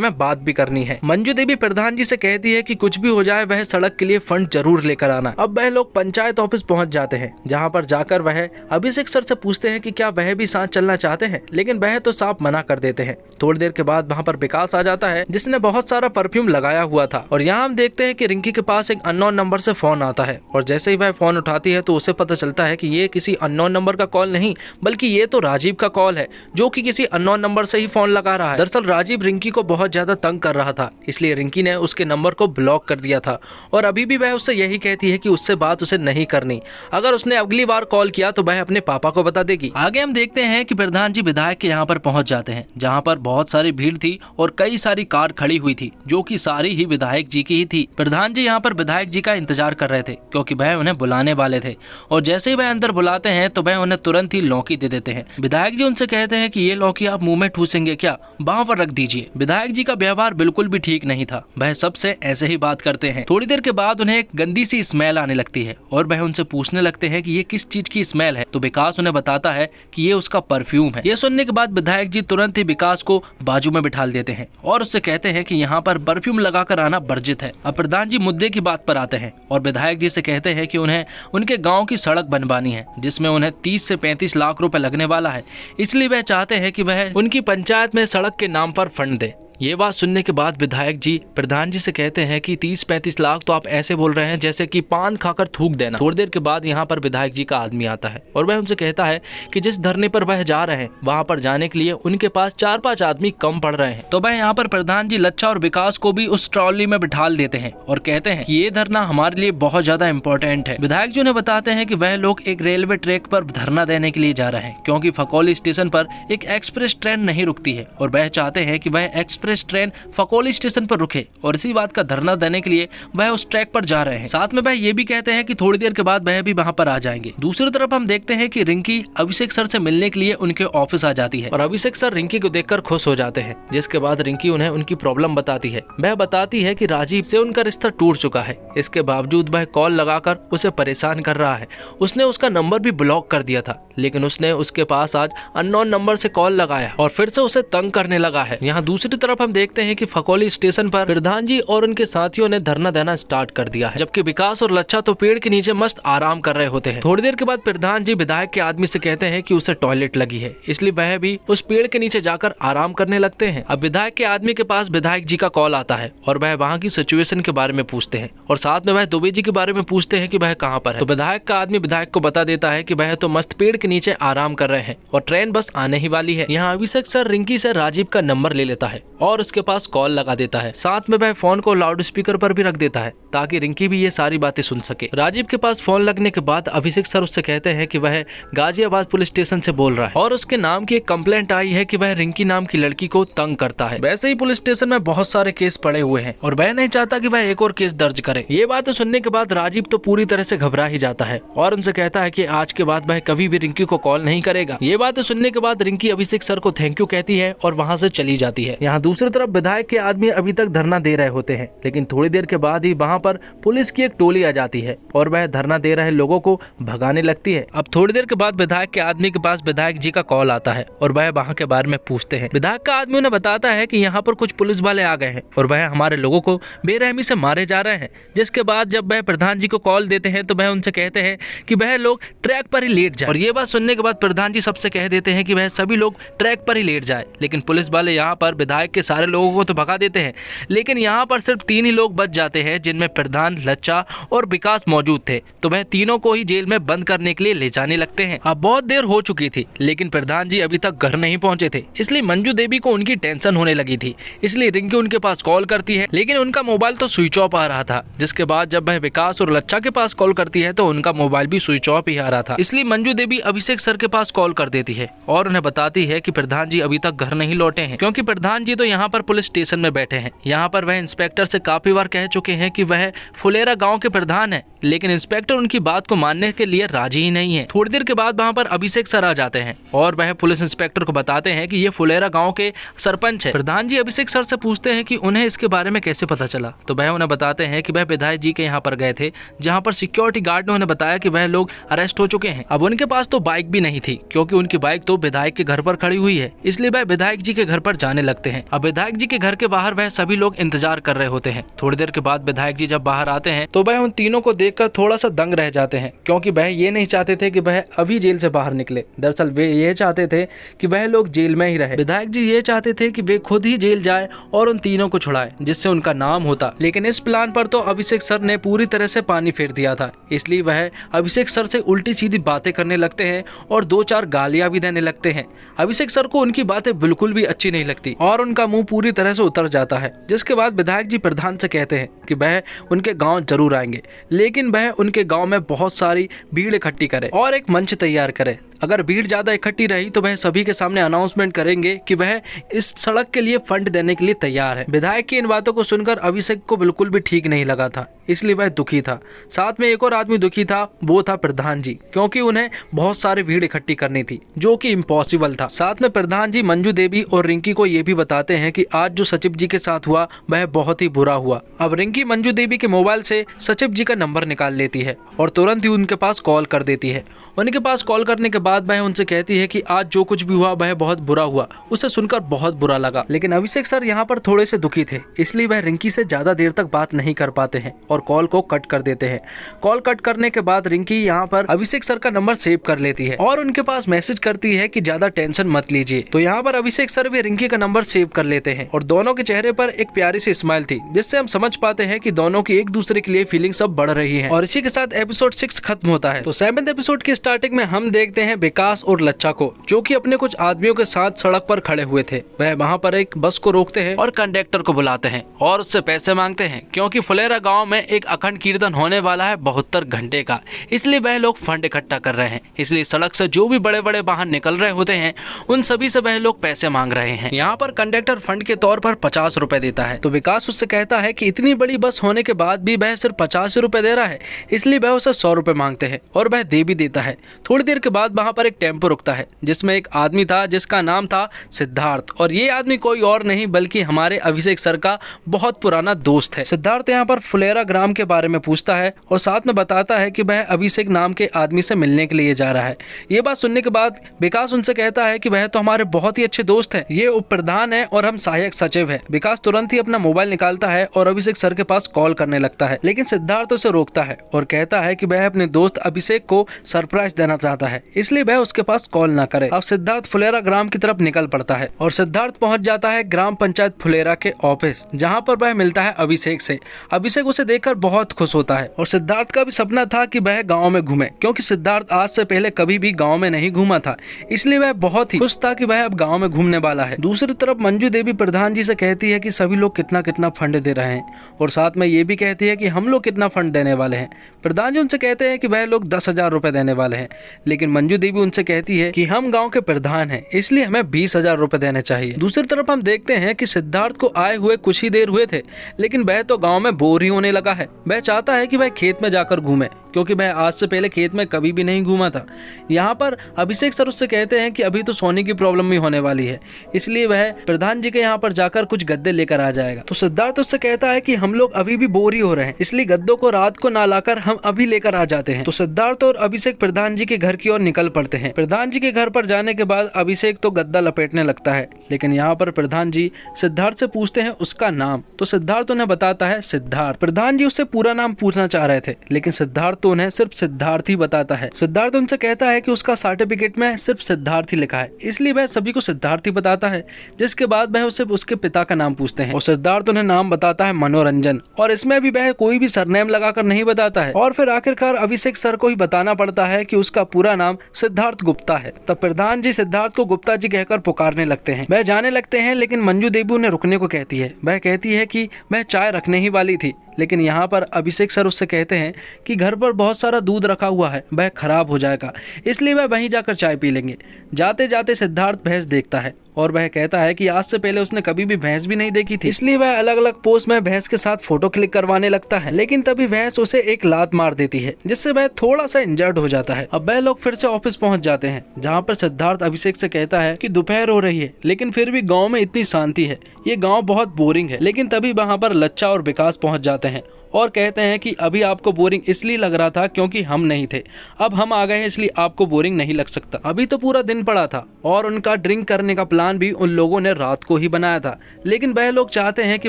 Speaker 1: में बात भी करनी है। मंजू देवी प्रधान जी से कहती है कि कुछ भी हो जाए वह सड़क के लिए फंड जरूर लेकर आना। अब वह लोग पंचायत ऑफिस पहुंच जाते हैं, जहाँ पर जाकर वह अभिषेक सर से पूछते हैं कि क्या वह भी साथ चलना चाहते हैं, लेकिन वह तो साफ मना कर देते हैं। थोड़ी देर के बाद वहाँ पर विकास आ जाता है, जिसने बहुत सारा परफ्यूम लगाया हुआ था। और यहाँ हम देखते हैं कि रिंकी के पास एक अननोन नंबर से फोन आता है, और जैसे ही वह फोन उठाती है तो उसे पता चलता है कि ये किसी अननोन नंबर का कॉल नहीं, बल्कि ये तो राजीव का कॉल है, जो कि किसी अननोन नंबर से ही फोन लगा रहा है। दरअसल राजीव रिंकी को बहुत ज्यादा तंग कर रहा था, इसलिए रिंकी ने उसके नंबर को ब्लॉक कर दिया था। और अभी भी वह उससे यही कहती है कि उससे बात उसे नहीं करनी, अगर उसने अगली बार कॉल किया तो वह अपने पापा को बता देगी। आगे हम देखते हैं कि प्रधान जी विधायक के यहाँ पर पहुंच जाते हैं, जहाँ पर बहुत सारी भीड़ थी और कई सारी कार खड़ी हुई थी, जो कि सारी ही विधायक जी की ही थी। प्रधान जी यहाँ पर विधायक जी का इंतजार कर रहे थे, क्योंकि वह उन्हें बुलाने वाले थे। और जैसे ही वह अंदर बुलाते हैं तो वह उन्हें तुरंत ही लौकी दे देते हैं। विधायक जी उनसे कहते हैं कि ये लौकी आप मुंह में ठूसेंगे क्या, वहाँ पर रख दीजिए। विधायक जी का व्यवहार बिल्कुल भी ठीक नहीं था, वह सबसे ऐसे ही बात करते हैं। थोड़ी देर के बाद उन्हें एक गंदी सी स्मेल आने लगती है और वह उनसे पूछने लगते हैं कि ये किस चीज की स्मेल है। तो विकास उन्हें बताता है कि ये उसका परफ्यूम है। ये सुनने के बाद विधायक जी तुरंत ही विकास को बाजू में बिठाल देते हैं और उससे कहते हैं कि यहाँ पर परफ्यूम लगाकर आना वर्जित है। अब प्रधान जी मुद्दे की बात पर आते हैं और विधायक जी से कहते हैं कि उन्हें उनके गांव की सड़क बनवानी है, जिसमें उन्हें 30 से 35 लाख रुपए लगने वाला है, इसलिए वह चाहते हैं कि वह उनकी पंचायत में सड़क के नाम पर फंड दे। ये बात सुनने के बाद विधायक जी प्रधान जी से कहते हैं कि 30-35 लाख तो आप ऐसे बोल रहे हैं जैसे कि पान खाकर थूक देना। थोड़ी देर के बाद यहाँ पर विधायक जी का आदमी आता है और वह उनसे कहता है कि जिस धरने पर वह जा रहे हैं वहाँ पर जाने के लिए उनके पास 4-5 आदमी कम पड़ रहे हैं। तो वह यहाँ पर प्रधान जी लच्छा और विकास को भी उस ट्रॉली में बिठाल देते हैं और कहते हैं कि ये धरना हमारे लिए बहुत ज्यादा इम्पोर्टेंट है। विधायक जी उन्हें बताते हैं कि वह लोग एक रेलवे ट्रैक पर धरना देने के लिए जा रहे हैं, क्योंकि फकौली स्टेशन पर एक एक्सप्रेस ट्रेन नहीं रुकती है और वह चाहते हैं कि वह एक्सप्रेस ट्रेन फकौली स्टेशन पर रुके, और इसी बात का धरना देने के लिए वह उस ट्रैक पर जा रहे हैं। साथ में वह ये भी कहते हैं कि थोड़ी देर के बाद वह भी वहाँ पर आ जाएंगे। दूसरी तरफ हम देखते हैं कि रिंकी अभिषेक सर से मिलने के लिए उनके ऑफिस आ जाती है और अभिषेक सर रिंकी को देखकर खुश हो जाते हैं, जिसके बाद रिंकी उन्हें उनकी प्रॉब्लम बताती है। वह बताती है कि राजीव से उनका रिश्ता टूट चुका है, इसके बावजूद वह कॉल लगाकर उसे परेशान कर रहा है। उसने उसका नंबर भी ब्लॉक कर दिया था, लेकिन उसने उसके पास आज अननोन नंबर से कॉल लगाया और फिर से उसे तंग करने लगा है। यहाँ दूसरी तरफ हम देखते हैं कि फकौली स्टेशन पर प्रधान जी और उनके साथियों ने धरना देना स्टार्ट कर दिया है, जबकि विकास और लच्छा तो पेड़ के नीचे मस्त आराम कर रहे होते हैं। थोड़ी देर के बाद प्रधान जी विधायक के आदमी से कहते हैं कि उसे टॉयलेट लगी है, इसलिए वह भी उस पेड़ के नीचे जाकर आराम करने लगते हैं। अब विधायक के आदमी के पास विधायक जी का कॉल आता है और वह वहाँ की सिचुएशन के बारे में पूछते हैं और साथ में वह दुबे जी के बारे में पूछते हैं कि वह कहाँ पर है। तो विधायक का आदमी विधायक को बता देता है कि वह तो मस्त पेड़ के नीचे आराम कर रहे हैं और ट्रेन बस आने ही वाली है। यहाँ अभिषेक सर रिंकी से राजीव का नंबर ले लेता है और उसके पास कॉल लगा देता है। साथ में वह फोन को लाउड स्पीकर पर भी रख देता है ताकि रिंकी भी ये सारी बातें सुन सके। राजीव के पास फोन लगने के बाद अभिषेक सर उससे कहते हैं कि वह गाजियाबाद पुलिस स्टेशन से बोल रहा है और उसके नाम की एक कंप्लेंट आई है कि वह रिंकी नाम की लड़की को तंग करता है। वैसे ही पुलिस स्टेशन में बहुत सारे केस पड़े हुए हैं और वह नहीं चाहता कि वह एक और केस दर्ज करे। ये बातें सुनने के बाद राजीव तो पूरी तरह से घबरा ही जाता है और उनसे कहता है कि आज के बाद वह कभी भी रिंकी को कॉल नहीं करेगा। ये बातें सुनने के बाद रिंकी अभिषेक सर को थैंक यू कहती है और वहाँ से चली जाती है। यहाँ दूसरी तरफ विधायक के आदमी अभी तक धरना दे रहे होते हैं, लेकिन थोड़ी देर के बाद ही वहाँ पर पुलिस की एक टोली आ जाती है और वह धरना दे रहे लोगों को भगाने लगती है। अब थोड़ी देर के बाद विधायक के आदमी के पास विधायक जी का कॉल आता है और वह वहाँ के बारे में पूछते हैं। विधायक का आदमी उन्हें बताता है कि यहाँ पर कुछ पुलिस वाले आ गए हैं और वह हमारे लोगों को बेरहमी से मारे जा रहे हैं। जिसके बाद जब वह प्रधान जी को कॉल देते हैं तो वह उनसे कहते हैं कि वह लोग ट्रैक पर ही लेट जाए। और ये बात सुनने के बाद प्रधान जी सबसे कह देते हैं कि वह सभी लोग ट्रैक पर ही लेट जाए, लेकिन पुलिस वाले यहाँ पर विधायक के
Speaker 2: के सारे लोगों को तो भगा देते हैं, लेकिन यहाँ पर सिर्फ 3 ही लोग बच जाते हैं, जिनमें प्रधान, लच्चा और विकास मौजूद थे। तो वह तीनों को ही जेल में बंद करने के लिए ले जाने लगते हैं। अब बहुत देर हो चुकी थी, लेकिन प्रधान जी अभी तक घर नहीं पहुंचे थे, इसलिए मंजू देवी को उनकी टेंशन होने लगी थी। इसलिए रिंकी उनके पास कॉल करती है, लेकिन उनका मोबाइल तो स्विच ऑफ आ रहा था। जिसके बाद जब वह विकास और लच्चा के पास कॉल करती है तो उनका मोबाइल भी स्विच ऑफ ही आ रहा था। इसलिए मंजू देवी अभिषेक सर के पास कॉल कर देती है और उन्हें बताती है कि प्रधान जी अभी तक घर नहीं लौटे हैं, क्योंकि प्रधान जी तो यहाँ पर पुलिस स्टेशन में बैठे हैं। यहाँ पर वह इंस्पेक्टर से काफी बार कह चुके हैं कि वह फुलेरा गाँव के प्रधान है, लेकिन इंस्पेक्टर उनकी बात को मानने के लिए राजी ही नहीं है। थोड़ी देर के बाद वहाँ पर अभिषेक सर आ जाते हैं और वह पुलिस इंस्पेक्टर को बताते हैं कि ये फुलेरा गांव के सरपंच है। प्रधान जी अभिषेक सर से पूछते हैं कि उन्हें इसके बारे में कैसे पता चला। तो वह उन्हें बताते हैं कि वह विधायक जी के यहाँ पर गए थे, जहाँ पर सिक्योरिटी गार्ड ने उन्हें बताया कि वह लोग अरेस्ट हो चुके हैं। अब उनके पास तो बाइक भी नहीं थी, क्योंकि उनकी बाइक तो विधायक के घर पर खड़ी हुई है, इसलिए वह विधायक जी के घर पर जाने लगते हैं। अब विधायक जी के घर के बाहर वह सभी लोग इंतजार कर रहे होते हैं। थोड़ी देर के बाद विधायक जी जब बाहर आते हैं तो वह उन तीनों को देखकर थोड़ा सा दंग रह जाते हैं, क्योंकि वह ये नहीं चाहते थे कि वह अभी जेल से बाहर निकले। दरअसल वे ये चाहते थे कि वह लोग जेल में ही रहे। विधायक जी ये चाहते थे कि वे खुद ही जेल जाए और उन तीनों को छुड़ाए, जिससे उनका नाम होता। लेकिन इस प्लान पर तो अभिषेक सर ने पूरी तरह से पानी फेर दिया था, इसलिए वह अभिषेक सर से उल्टी सीधी बातें करने लगते हैं और 2-4 गालियां भी देने लगते हैं। अभिषेक सर को उनकी बातें बिल्कुल भी अच्छी नहीं लगती और उनका मुंह पूरी तरह से उतर जाता है। जिसके बाद विधायक जी प्रधान से कहते हैं कि वह उनके गाँव जरूर आएंगे, लेकिन वह उनके गाँव में बहुत सारी भीड़ इकट्ठी करे और एक मंच तैयार करे। अगर भीड़ ज्यादा इकट्ठी रही तो वह सभी के सामने अनाउंसमेंट करेंगे कि वह इस सड़क के लिए फंड देने के लिए तैयार है। विधायक की इन बातों को सुनकर अभिषेक को बिल्कुल भी ठीक नहीं लगा था, इसलिए वह दुखी था। साथ में एक और आदमी दुखी था, वो था प्रधान जी, क्योंकि उन्हें बहुत सारी भीड़ इकट्ठी करनी थी, जो कि इम्पॉसिबल था। साथ में प्रधान जी मंजू देवी और रिंकी को ये भी बताते हैं कि आज जो सचिव जी के साथ हुआ वह बहुत ही बुरा हुआ। अब रिंकी मंजू देवी के मोबाइल से सचिव जी का नंबर निकाल लेती है और तुरंत ही उनके पास कॉल कर देती है। उनके पास कॉल करने के बाद वह उनसे कहती है कि आज जो कुछ भी हुआ वह बहुत बुरा हुआ। उसे सुनकर बहुत बुरा लगा, लेकिन अभिषेक सर यहाँ पर थोड़े से दुखी थे, इसलिए वह रिंकी से ज्यादा देर तक बात नहीं कर पाते हैं और कॉल को कट कर देते हैं। कॉल कट करने के बाद रिंकी यहाँ पर अभिषेक सर का नंबर सेव कर लेती है और उनके पास मैसेज करती है कि ज्यादा टेंशन मत लीजिए। तो यहाँ पर अभिषेक सर भी रिंकी का नंबर सेव कर लेते हैं और दोनों के चेहरे पर एक प्यारी सी स्माइल थी, जिससे हम समझ पाते हैं कि दोनों की एक दूसरे के लिए फीलिंग्स अब बढ़ रही है। और इसी के साथ एपिसोड 6 खत्म होता है। तो 7th एपिसोड की स्टार्टिंग में हम देखते हैं विकास और लच्चा को, जो कि अपने कुछ आदमियों के साथ सड़क पर खड़े हुए थे। वह वहां पर एक बस को रोकते हैं और कंडक्टर को बुलाते हैं और उससे पैसे मांगते हैं, क्योंकि फुलेरा गांव में एक अखंड कीर्तन होने वाला है 72 घंटे का, इसलिए वह लोग फंड इकट्ठा कर रहे हैं। इसलिए सड़क से जो भी बड़े बड़े वाहन निकल रहे होते हैं उन सभी से वह लोग पैसे मांग रहे हैं। यहाँ पर कंडक्टर फंड के तौर पर 50 रुपए देता है। तो विकास उससे कहता है कि इतनी बड़ी बस होने के बाद भी वह सिर्फ 50 रुपए दे रहा है, इसलिए वह उसे 100 रुपए मांगते हैं और वह दे भी देता है। थोड़ी देर के बाद वहां पर एक टेम्पो रुकता है, जिसमें एक आदमी था जिसका नाम था सिद्धार्थ, और ये आदमी कोई और नहीं बल्कि हमारे अभिषेक सर का बहुत पुराना दोस्त है। सिद्धार्थ यहाँ पर फुलेरा ग्राम के बारे में पूछता है और साथ में बताता है कि वह अभिषेक नाम के आदमी से मिलने के लिए जा रहा है। ये बात सुनने के बाद विकास उनसे कहता है कि वह तो हमारे बहुत ही अच्छे दोस्त है, ये उप प्रधान है और हम सहायक सचिव है। विकास तुरंत ही अपना मोबाइल निकालता है और अभिषेक सर के पास कॉल करने लगता है, लेकिन सिद्धार्थ उसे रोकता है और कहता है कि वह अपने दोस्त अभिषेक को सरप्राइज देना चाहता है, इसलिए वह उसके पास कॉल ना करे। अब सिद्धार्थ फुलेरा ग्राम की तरफ निकल पड़ता है और सिद्धार्थ पहुंच जाता है ग्राम पंचायत फुलेरा के ऑफिस, जहां पर वह मिलता है अभिषेक से। अभिषेक उसे देखकर बहुत खुश होता है और सिद्धार्थ का भी सपना था कि वह गांव में घूमे, क्योंकि सिद्धार्थ आज से पहले कभी भी गांव में नहीं घूमा था, इसलिए वह बहुत ही खुश था कि वह अब गांव में घूमने वाला है। दूसरी तरफ मंजू देवी प्रधान जी से कहती है कि सभी लोग कितना कितना फंड दे रहे हैं और साथ में ये भी कहती है कि हम लोग कितना फंड देने वाले हैं। प्रधान जी उनसे कहते हैं कि वह लोग 10,000 रुपए देने वाले हैं, लेकिन मंजू देवी उनसे कहती है कि हम गांव के प्रधान हैं, इसलिए हमें 20,000 रुपए देने चाहिए। दूसरी तरफ हम देखते हैं कि सिद्धार्थ को आए हुए कुछ ही देर हुए थे, लेकिन वह तो गांव में बोर ही होने लगा है। वह चाहता है कि वह खेत में जाकर घूमे, क्योंकि वह आज से पहले खेत में कभी भी नहीं घूमा था। यहाँ पर अभिषेक सर उससे कहते हैं कि अभी तो सोने की प्रॉब्लम भी होने वाली है, इसलिए वह प्रधान जी के यहाँ पर जाकर कुछ गद्दे लेकर आ जाएगा। तो सिद्धार्थ उससे कहता है कि हम लोग अभी भी बोर ही हो रहे हैं, इसलिए गद्दों को रात को ना लाकर हम अभी लेकर आ जाते हैं। तो सिद्धार्थ और अभिषेक प्रधान जी के घर की ओर निकल पड़ते हैं। प्रधान जी के घर पर जाने के बाद अभिषेक तो गद्दा लपेटने लगता है, लेकिन यहाँ पर प्रधान जी सिद्धार्थ से पूछते हैं उसका नाम। तो सिद्धार्थ उन्हें बताता है सिद्धार्थ। प्रधान जी उससे पूरा नाम पूछना चाह रहे थे, लेकिन सिद्धार्थ
Speaker 1: तो उन्हें सिर्फ सिद्धार्थ ही बताता है। सिद्धार्थ उनसे कहता है कि उसका सर्टिफिकेट में सिर्फ सिद्धार्थ ही लिखा है, इसलिए वह सभी को सिद्धार्थ ही बताता है। जिसके बाद वह उससे उसके पिता का नाम पूछते हैं और सिद्धार्थ उन्हें नाम बताता है मनोरंजन, और इसमें भी वह कोई भी सरनेम लगाकर नहीं बताता है। और फिर आखिरकार अभिषेक सर को ही बताना पड़ता है कि उसका पूरा नाम सिद्धार्थ गुप्ता है। तब प्रधान जी सिद्धार्थ को गुप्ता जी कहकर पुकारने लगते हैं। वह जाने लगते हैं, लेकिन मंजू देवी उन्हें रुकने को कहती है। वह कहती है कि वह चाय रखने ही वाली थी, लेकिन यहाँ पर अभिषेक सर उससे कहते हैं कि घर पर बहुत सारा दूध रखा हुआ है, वह खराब हो जाएगा, इसलिए वह वहीं जाकर चाय पी लेंगे। जाते जाते सिद्धार्थ भैंस देखता है और वह कहता है कि आज से पहले उसने कभी भी भैंस भी नहीं देखी थी, इसलिए वह अलग अलग पोज में भैंस के साथ फोटो क्लिक करवाने लगता है। लेकिन तभी भैंस उसे एक लात मार देती है, जिससे वह थोड़ा सा इंजर्ड हो जाता है। अब वह लोग फिर से ऑफिस पहुंच जाते हैं, जहां पर सिद्धार्थ अभिषेक से कहता है कि दोपहर हो रही है, लेकिन फिर भी गाँव में इतनी शांति है, ये गाँव बहुत बोरिंग है। लेकिन तभी वहाँ पर लच्छा और विकास पहुँच जाते हैं और कहते हैं कि अभी आपको बोरिंग इसलिए लग रहा था क्योंकि हम नहीं थे, अब हम आ गए हैं इसलिए आपको बोरिंग नहीं लग सकता। अभी तो पूरा दिन पड़ा था और उनका ड्रिंक करने का प्लान भी उन लोगों ने रात को ही बनाया था, लेकिन वह लोग चाहते हैं कि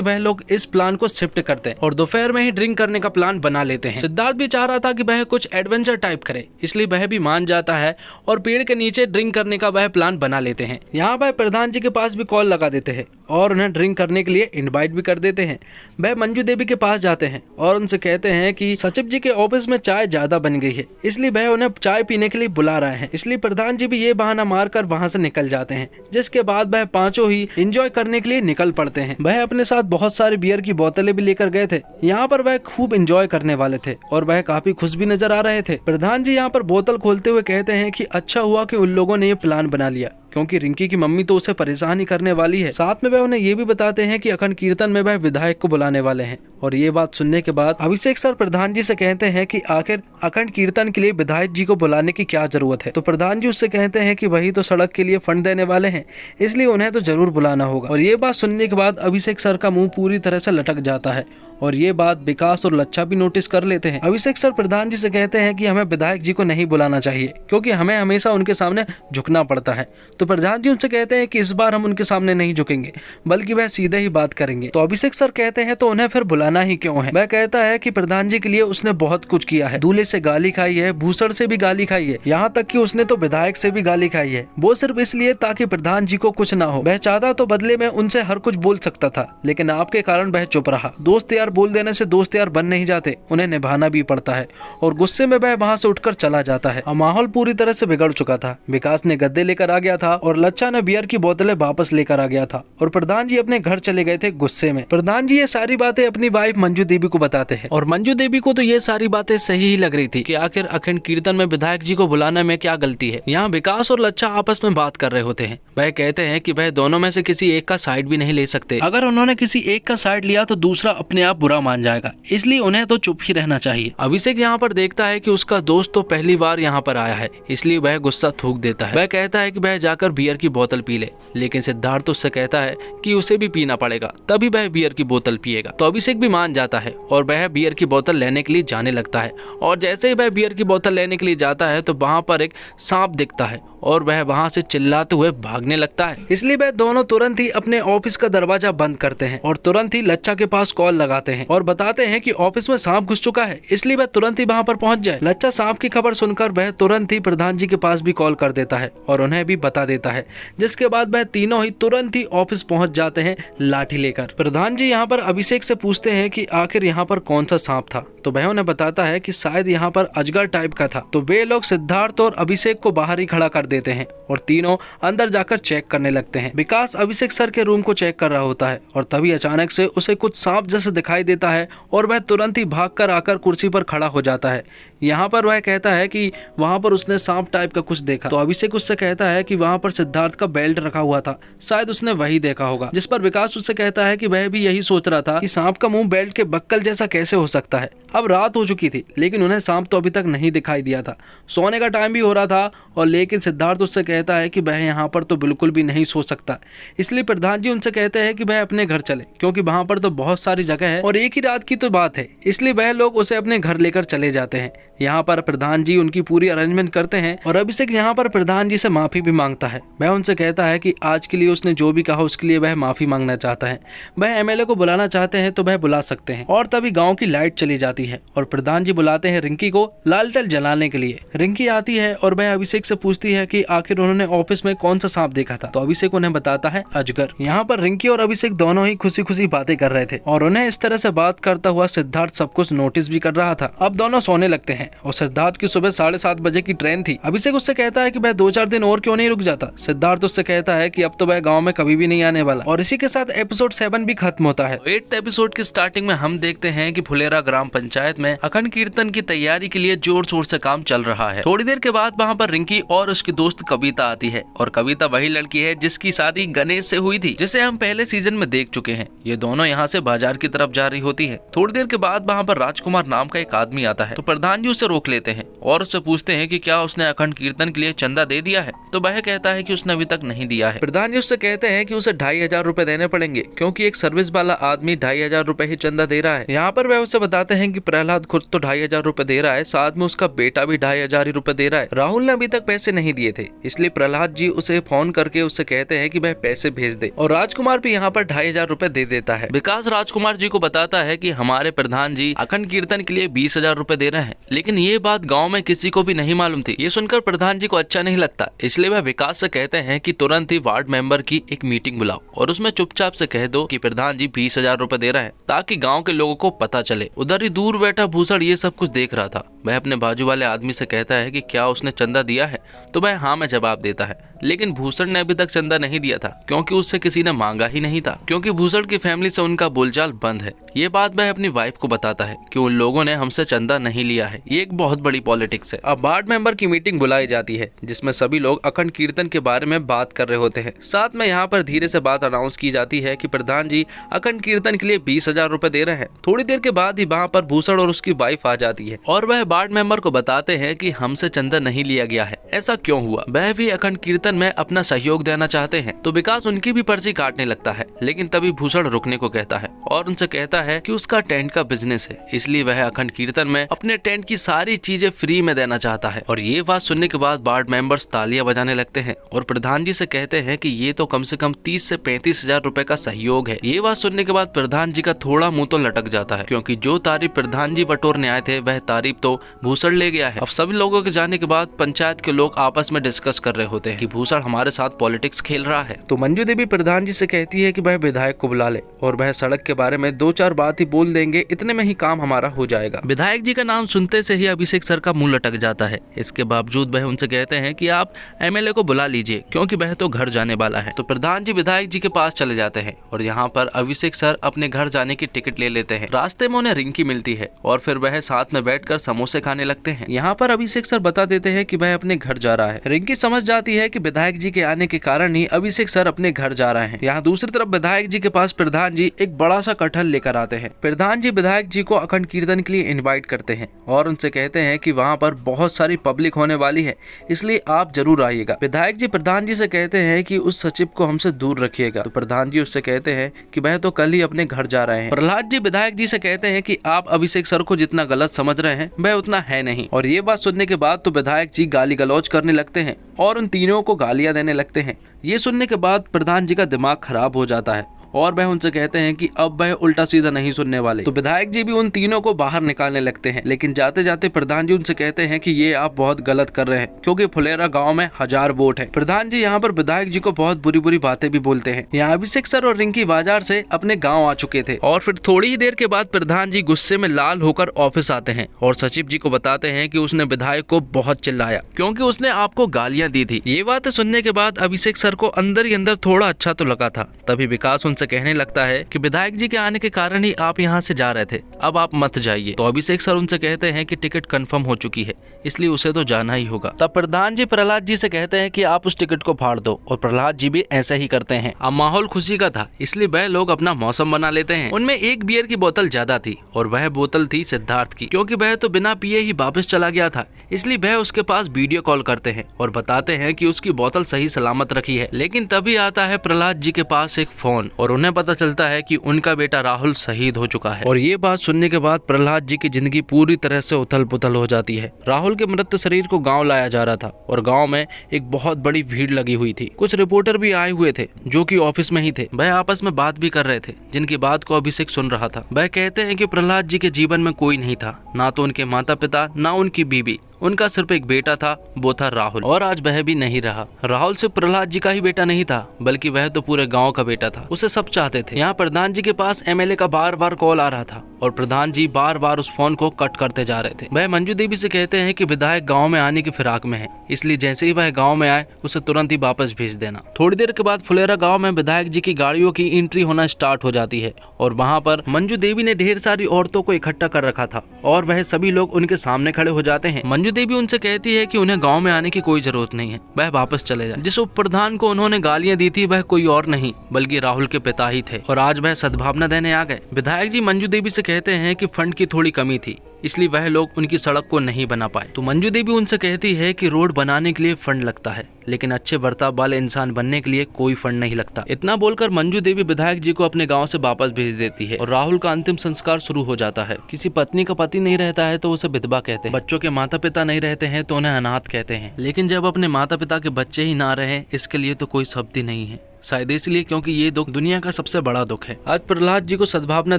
Speaker 1: वह लोग इस प्लान को शिफ्ट करते हैं और दोपहर में ही ड्रिंक करने का प्लान बना लेते हैं। सिद्धार्थ भी चाह रहा था कि वह कुछ एडवेंचर टाइप करे, इसलिए वह भी मान जाता है और पेड़ के नीचे ड्रिंक करने का वह प्लान बना लेते हैं। यहाँ वह प्रधान जी के पास भी कॉल लगा देते हैं और उन्हें ड्रिंक करने के लिए इन्वाइट भी कर देते हैं। वह मंजू देवी के पास जाते हैं और उनसे कहते हैं कि सचिव जी के ऑफिस में चाय ज्यादा बन गई है, इसलिए वह उन्हें चाय पीने के लिए बुला रहे हैं। इसलिए प्रधान जी भी ये बहाना मारकर वहां से निकल जाते हैं, जिसके बाद वह पांचों ही एंजॉय करने के लिए निकल पड़ते हैं। वह अपने साथ बहुत सारी बियर की बोतलें भी लेकर गए थे। यहाँ पर वह खूब एंजॉय करने वाले थे और वह काफी खुश भी नजर आ रहे थे। प्रधान जी यहाँ पर बोतल खोलते हुए कहते हैं कि अच्छा हुआ कि उन लोगों ने ये प्लान बना लिया, क्योंकि रिंकी की मम्मी तो उसे परेशान ही करने वाली है। साथ में वह उन्हें ये भी बताते हैं कि अखंड कीर्तन में वह विधायक को बुलाने वाले हैं। और ये बात सुनने के बाद अभिषेक सर प्रधान जी से कहते हैं कि आखिर अखंड कीर्तन के लिए विधायक जी को बुलाने की क्या जरूरत है। तो प्रधान जी उससे कहते हैं कि वही तो सड़क के लिए फंड देने वाले हैं, इसलिए उन्हें तो जरूर बुलाना होगा। और ये बात सुनने के बाद अभिषेक सर का मुंह पूरी तरह से लटक जाता है और ये बात विकास और लच्छा भी नोटिस कर लेते हैं। अभिषेक सर प्रधान जी से कहते हैं कि हमें विधायक जी को नहीं बुलाना चाहिए, क्योंकि हमें हमेशा उनके सामने झुकना पड़ता है। तो प्रधान जी उनसे कहते हैं कि इस बार हम उनके सामने नहीं झुकेंगे, बल्कि वह सीधे ही बात करेंगे। तो अभिषेक सर कहते हैं तो उन्हें फिर बुलाना ही क्यों है। वह कहता है कि प्रधान जी के लिए उसने बहुत कुछ किया है, दूल्हे से गाली खाई है, भूषण से भी गाली खाई है, यहाँ तक कि उसने तो विधायक से भी गाली खाई है। वो सिर्फ इसलिए ताकि प्रधान जी को कुछ ना हो। वह चाहता तो बदले में उनसे हर कुछ बोल सकता था, लेकिन आपके कारण वह चुप रहा। दोस्त यार बोल देने से दोस्त यार बन नहीं जाते, उन्हें निभाना भी पड़ता है। और गुस्से में वह वहाँ से उठकर चला जाता है। माहौल पूरी तरह से बिगड़ चुका था। विकास ने गद्दे लेकर आ गया था और लच्छा ने बियर की बोतलें वापस लेकर आ गया था और प्रधान जी अपने घर चले गए थे गुस्से में। प्रधान जी ये सारी बातें अपनी वाइफ मंजू देवी को बताते हैं और मंजू देवी को तो ये सारी बातें सही ही लग रही थी कि आखिर अखंड कीर्तन में विधायक जी को बुलाने में क्या गलती है। यहाँ विकास और लच्छा आपस में बात कर रहे होते हैं। वह कहते हैं कि वह दोनों में से किसी एक का साइड भी नहीं ले सकते। अगर उन्होंने किसी एक का साइड लिया तो दूसरा अपने आप बुरा मान जाएगा, इसलिए उन्हें तो चुप ही रहना चाहिए। अभिषेक यहाँ पर देखता है कि उसका दोस्त तो पहली बार यहाँ पर आया है, इसलिए वह गुस्सा थूक देता है। वह कहता है कि वह जाकर बियर की बोतल पी ले, लेकिन सिद्धार्थ उससे कहता है कि उसे भी पीना पड़ेगा, तभी वह बियर की बोतल पिएगा। तो अभिषेक भी मान जाता है और वह बियर की बोतल लेने के लिए जाने लगता है। और जैसे ही वह बियर की बोतल लेने के लिए जाता है तो वहाँ पर एक सांप दिखता है और वह वहाँ से चिल्लाते हुए भागने लगता है। इसलिए वह दोनों तुरंत ही अपने ऑफिस का दरवाजा बंद करते हैं और तुरंत ही लच्छा के पास कॉल लगाते हैं और बताते हैं कि ऑफिस में सांप घुस चुका है, इसलिए वह तुरंत ही वहाँ पर पहुँच जाए। लच्छा सांप की खबर सुनकर वह तुरंत ही प्रधान जी के पास भी कॉल कर देता है और उन्हें भी बता देता है, जिसके बाद वह तीनों ही तुरंत ही ऑफिस पहुँच जाते हैं लाठी लेकर। प्रधान जी यहाँ पर अभिषेक से पूछते हैं कि आखिर यहाँ पर कौन सा सांप था, तो वह उन्हें बताता है कि शायद यहाँ पर अजगर टाइप का था। तो वे लोग सिद्धार्थ और अभिषेक को बाहर ही खड़ा कर देते हैं और तीनों अंदर जाकर चेक करने लगते हैं। विकास अभिषेक सर के रूम को चेक कर रहा होता है और तभी अचानक से उसे कुछ सांप जैसा दिखाई देता है और वह तुरंत ही भागकर आकर कुर्सी पर खड़ा हो जाता है। यहाँ पर वह कहता है कि वहाँ पर उसने सांप टाइप का कुछ देखा। तो अभिषेक उससे कहता है कि वहाँ पर सिद्धार्थ का बेल्ट रखा हुआ था, शायद उसने वही देखा होगा। जिस पर विकास उससे कहता है कि वह भी यही सोच रहा था कि सांप का मुंह बेल्ट के बक्कल जैसा कैसे हो सकता है। अब रात हो चुकी थी, लेकिन उन्हें सांप तो अभी तक नहीं दिखाई दिया था। सोने का टाइम भी हो रहा था और लेकिन सिद्धार्थ उससे कहता है कि वह यहाँ पर तो बिल्कुल भी नहीं सो सकता। इसलिए प्रधान जी उनसे कहते हैं कि वह अपने घर चले, क्योंकि वहाँ पर तो बहुत सारी जगह है और एक ही रात की तो बात है। इसलिए वह लोग उसे अपने घर लेकर चले जाते हैं। यहाँ पर प्रधान जी उनकी पूरी अरेंजमेंट करते हैं और अभिषेक यहाँ पर प्रधान जी से माफी भी मांगता है। वह उनसे कहता है कि आज के लिए उसने जो भी कहा उसके लिए वह माफी मांगना चाहता है। वह एमएलए को बुलाना चाहते हैं तो वह बुला सकते हैं। और तभी गाँव की लाइट चली जाती है और प्रधान जी बुलाते हैं रिंकी को लालटेन जलाने के लिए। रिंकी आती है और वह अभिषेक से पूछती है कि आखिर उन्होंने ऑफिस में कौन सा सांप देखा था, तो अभिषेक उन्हें बताता है अजगर। यहाँ पर रिंकी और अभिषेक दोनों ही खुशी खुशी बातें कर रहे थे और उन्हें इस तरह से बात करता हुआ सिद्धार्थ सब कुछ नोटिस भी कर रहा था। अब दोनों सोने लगते हैं और सिद्धार्थ की सुबह 7:30 बजे की ट्रेन थी। अभिषेक उससे कहता है कि वह 2-4 दिन और क्यों नहीं रुक जाता। सिद्धार्थ उससे कहता है कि अब तो वह गाँव में कभी भी नहीं आने वाला। और इसी के साथ एपिसोड 7 भी खत्म होता है।
Speaker 2: 8th एपिसोड की स्टार्टिंग में हम देखते हैं कि फुलेरा ग्राम पंचायत में अखंड कीर्तन की तैयारी के लिए जोर शोर से काम चल रहा है। थोड़ी देर के बाद वहाँ पर रिंकी और उसकी दोस्त कविता आती है और कविता वही लड़की है जिसकी शादी गणेश से हुई थी, जिसे हम पहले सीजन में देख चुके हैं। ये दोनों यहाँ से बाजार की तरफ जा रही होती है। थोड़ी देर के बाद वहाँ पर राजकुमार नाम का एक आदमी आता है तो प्रधान जी उसे रोक लेते हैं और उससे पूछते हैं कि क्या उसने अखंड कीर्तन के लिए चंदा दे दिया है, तो वह कहता है कि उसने अभी तक नहीं दिया है। प्रधान जी उससे कहते हैं कि उसे 2500 रुपए देने पड़ेंगे क्योंकि एक सर्विस वाला आदमी 2500 रुपए ही चंदा दे रहा है। यहाँ पर वह उसे बताते हैं कि प्रहलाद खुद तो 2500 रुपए दे रहा है, साथ में उसका बेटा भी 2500 रुपए दे रहा है। राहुल ने अभी तक पैसे नहीं दिए थे, इसलिए प्रहलाद जी उसे फोन करके उससे कहते हैं कि वह पैसे भेज दे और राजकुमार भी यहाँ पर 2500 रुपए दे देता है। विकास राजकुमार जी को बताता है कि हमारे प्रधान जी अखंड कीर्तन के लिए 20,000 रुपए दे रहे हैं, लेकिन ये बात गाँव में किसी को भी नहीं मालूम थी। ये सुनकर प्रधान जी को अच्छा नहीं लगता, इसलिए वह विकास से कहते हैं कि तुरंत ही वार्ड मेंबर की एक मीटिंग बुलाओ और उसमें चुपचाप से कह दो कि प्रधान जी 20,000 रुपए दे रहे हैं ताकि गांव के लोगों को पता चले। उधर ही दूर बैठा भूसड़ ये सब कुछ देख रहा था। वह अपने बाजू वाले आदमी से कहता है कि क्या उसने चंदा दिया है, तो वह हाँ में जवाब देता है, लेकिन भूसड़ ने अभी तक चंदा नहीं दिया था क्योंकि उससे किसी ने मांगा ही नहीं था, क्योंकि भूसड़ की फैमिली से उनका बोलचाल बंद है। ये बात वह अपनी वाइफ को बताता है कि उन लोगों ने हमसे चंदा नहीं लिया है। ये एक बहुत बड़ी पॉलिटिक्स है। अब वार्ड मेंबर की मीटिंग बुलाई जाती है जिसमें सभी लोग अखंड कीर्तन के बारे में बात कर रहे होते हैं। साथ में यहाँ पर धीरे से बात अनाउंस की जाती है कि प्रधान जी अखंड कीर्तन के लिए 20,000 रुपए दे रहे हैं। थोड़ी देर के बाद ही वहाँ पर भूसड़ और उसकी वाइफ आ जाती है और वह वार्ड मेंबर को बताते हैं कि हमसे चंदा नहीं लिया गया है, ऐसा क्यों हुआ। वह भी अखंड कीर्तन में अपना सहयोग देना चाहते हैं। तो विकास उनकी भी पर्ची काटने लगता है, लेकिन तभी भूसड़ रुकने को कहता है और उनसे कहता है कि उसका टेंट का बिजनेस है, इसलिए वह अखंड कीर्तन में अपने टेंट की सारी चीजें फ्री में देना चाहता है। और ये बात सुनने के बाद वार्ड मेंबर्स तालियां बजाने लगते हैं और प्रधान जी से कहते हैं कि ये तो कम से कम 30 से 35,000 रुपए का सहयोग है। ये बात सुनने के बाद प्रधान जी का थोड़ा मुंह तो लटक जाता है, क्योंकि जो तारीफ प्रधान जी बटोरने आए थे वह तारीफ तो भूसड़ ले गया है। अब सभी लोगों के जाने के बाद पंचायत के लोग आपस में डिस्कस कर रहे होते हैं कि भूसड़ हमारे साथ पॉलिटिक्स खेल रहा है। तो मंजू देवी प्रधान जी से कहती है कि वह विधायक को बुला ले और वह सड़क के बारे में 2-4 बात ही बोल देंगे, इतने में ही काम हमारा हो जाएगा। विधायक जी का नाम सुनते से ही अभिषेक सर का मुंह लटक जाता है। इसके बावजूद वह उनसे कहते हैं कि आप एमएलए को बुला लीजिए क्योंकि वह तो घर जाने वाला है। तो प्रधान जी विधायक जी के पास चले जाते हैं और यहाँ पर अभिषेक सर अपने घर जाने की टिकट ले लेते हैं। रास्ते में उन्हें रिंकी मिलती है और फिर वह साथ में बैठकर समोसे खाने लगते हैं। यहाँ पर अभिषेक सर बता देते हैं कि वह अपने घर जा रहा है। रिंकी समझ जाती है कि विधायक जी के आने के कारण ही अभिषेक सर अपने घर जा रहे हैं। यहाँ दूसरी तरफ विधायक जी के पास प्रधान जी एक बड़ा सा कटहल लेकर आते हैं। प्रधान जी विधायक जी को अखंड कीर्तन के लिए इनवाइट करते हैं और उनसे कहते हैं कि वहाँ पर बहुत सारी पब्लिक होने वाली है, इसलिए आप जरूर आइएगा। विधायक जी प्रधान जी से कहते हैं कि उस सचिव को हमसे दूर रखिएगा। तो प्रधान जी उससे कहते हैं कि वह तो कल ही अपने घर जा रहे हैं। प्रहलाद जी विधायक जी से कहते हैं कि आप अभिषेक सर को जितना गलत समझ रहे हैं वह उतना है नहीं। और ये बात सुनने के बाद तो विधायक जी गाली गलौज करने लगते हैं और उन तीनों को गालियां देने लगते हैं। ये सुनने के बाद प्रधान जी का दिमाग खराब हो जाता है और वह उनसे कहते हैं कि अब वह उल्टा सीधा नहीं सुनने वाले। तो विधायक जी भी उन तीनों को बाहर निकालने लगते हैं, लेकिन जाते जाते प्रधान जी उनसे कहते हैं कि ये आप बहुत गलत कर रहे हैं क्योंकि फुलेरा गांव में 1000 वोट है। प्रधान जी यहाँ पर विधायक जी को बहुत बुरी बुरी बातें भी बोलते हैं। यहाँ अभिषेक सर और रिंकी बाजार से अपने गाँव आ चुके थे और फिर थोड़ी ही देर के बाद प्रधान जी गुस्से में लाल होकर ऑफिस आते हैं और सचिव जी को बताते हैं कि उसने विधायक को बहुत चिल्लाया क्योंकि उसने आपको गालियां दी थी। ये बात सुनने के बाद अभिषेक सर को अंदर ही अंदर थोड़ा अच्छा तो लगा था। तभी विकास उनसे कहने लगता है कि विधायक जी के आने के कारण ही आप यहाँ से जा रहे थे, अब आप मत जाइए। तो अभिषेक सर उनसे कहते हैं कि टिकट कंफर्म हो चुकी है, इसलिए उसे तो जाना ही होगा। तब प्रधान जी प्रहलाद जी से कहते हैं कि आप उस टिकट को फाड़ दो और प्रहलाद जी भी ऐसे ही करते हैं। अब माहौल खुशी का था, इसलिए वह लोग अपना मौसम बना लेते हैं। उनमें एक बियर की बोतल ज्यादा थी और वह बोतल थी सिद्धार्थ की, क्योंकि वह तो बिना पिए ही वापस चला गया था, इसलिए वह उसके पास वीडियो कॉल करते हैं और बताते हैं कि उसकी बोतल सही सलामत रखी है। लेकिन तभी आता है प्रहलाद जी के पास एक फोन और उन्हें पता चलता है कि उनका बेटा राहुल शहीद हो चुका है। और ये बात सुनने के बाद प्रहलाद जी की जिंदगी पूरी तरह से उथल पुथल हो जाती है। राहुल के मृत शरीर को गाँव लाया जा रहा था और गाँव में एक बहुत बड़ी भीड़ लगी हुई थी। कुछ रिपोर्टर भी आए हुए थे जो कि ऑफिस में ही थे। वह आपस में बात भी कर रहे थे, जिनकी बात को अभिषेक सुन रहा था। वह कहते हैं कि प्रहलाद जी के जीवन में कोई नहीं था, ना तो उनके माता पिता, ना उनकी बीवी। उनका सिर्फ एक बेटा था, वो था राहुल, और आज वह भी नहीं रहा। राहुल सिर्फ प्रहलाद जी का ही बेटा नहीं था, बल्कि वह तो पूरे गांव का बेटा था। उसे सब चाहते थे। यहाँ प्रधान जी के पास एमएलए का बार बार कॉल आ रहा था और प्रधान जी बार बार उस फोन को कट करते जा रहे थे। वह मंजू देवी से कहते हैं कि विधायक गाँव में आने की फिराक में है, इसलिए जैसे ही वह गाँव में आए उसे तुरंत ही वापस भेज देना। थोड़ी देर के बाद फुलेरा गाँव में विधायक जी की गाड़ियों की एंट्री होना स्टार्ट हो जाती है और वहाँ पर मंजू देवी ने ढेर सारी औरतों को इकट्ठा कर रखा था और वह सभी लोग उनके सामने खड़े हो जाते हैं। मंजू देवी उनसे कहती है कि उन्हें गांव में आने की कोई जरूरत नहीं है, वह वापस चले जाए। जिस उप प्रधान को उन्होंने गालियां दी थी वह कोई और नहीं बल्कि राहुल के पिता ही थे और आज वह सद्भावना देने आ गए। विधायक जी मंजू देवी से कहते हैं कि फंड की थोड़ी कमी थी, इसलिए वह लोग उनकी सड़क को नहीं बना पाए। तो मंजू देवी उनसे कहती है कि रोड बनाने के लिए फंड लगता है, लेकिन अच्छे बर्ताव वाले इंसान बनने के लिए कोई फंड नहीं लगता। इतना बोलकर मंजू देवी विधायक जी को अपने गांव से वापस भेज देती है और राहुल का अंतिम संस्कार शुरू हो जाता है। किसी पत्नी का पति नहीं रहता है तो उसे विधवा कहते हैं, बच्चों के माता पिता नहीं रहते हैं तो उन्हें अनाथ कहते हैं। लेकिन जब अपने माता पिता के बच्चे ही ना रहे, इसके लिए तो कोई शब्द ही नहीं है। शायद इसलिए क्योंकि ये दुख दुनिया का सबसे बड़ा दुख है। आज प्रहलाद जी को सद्भावना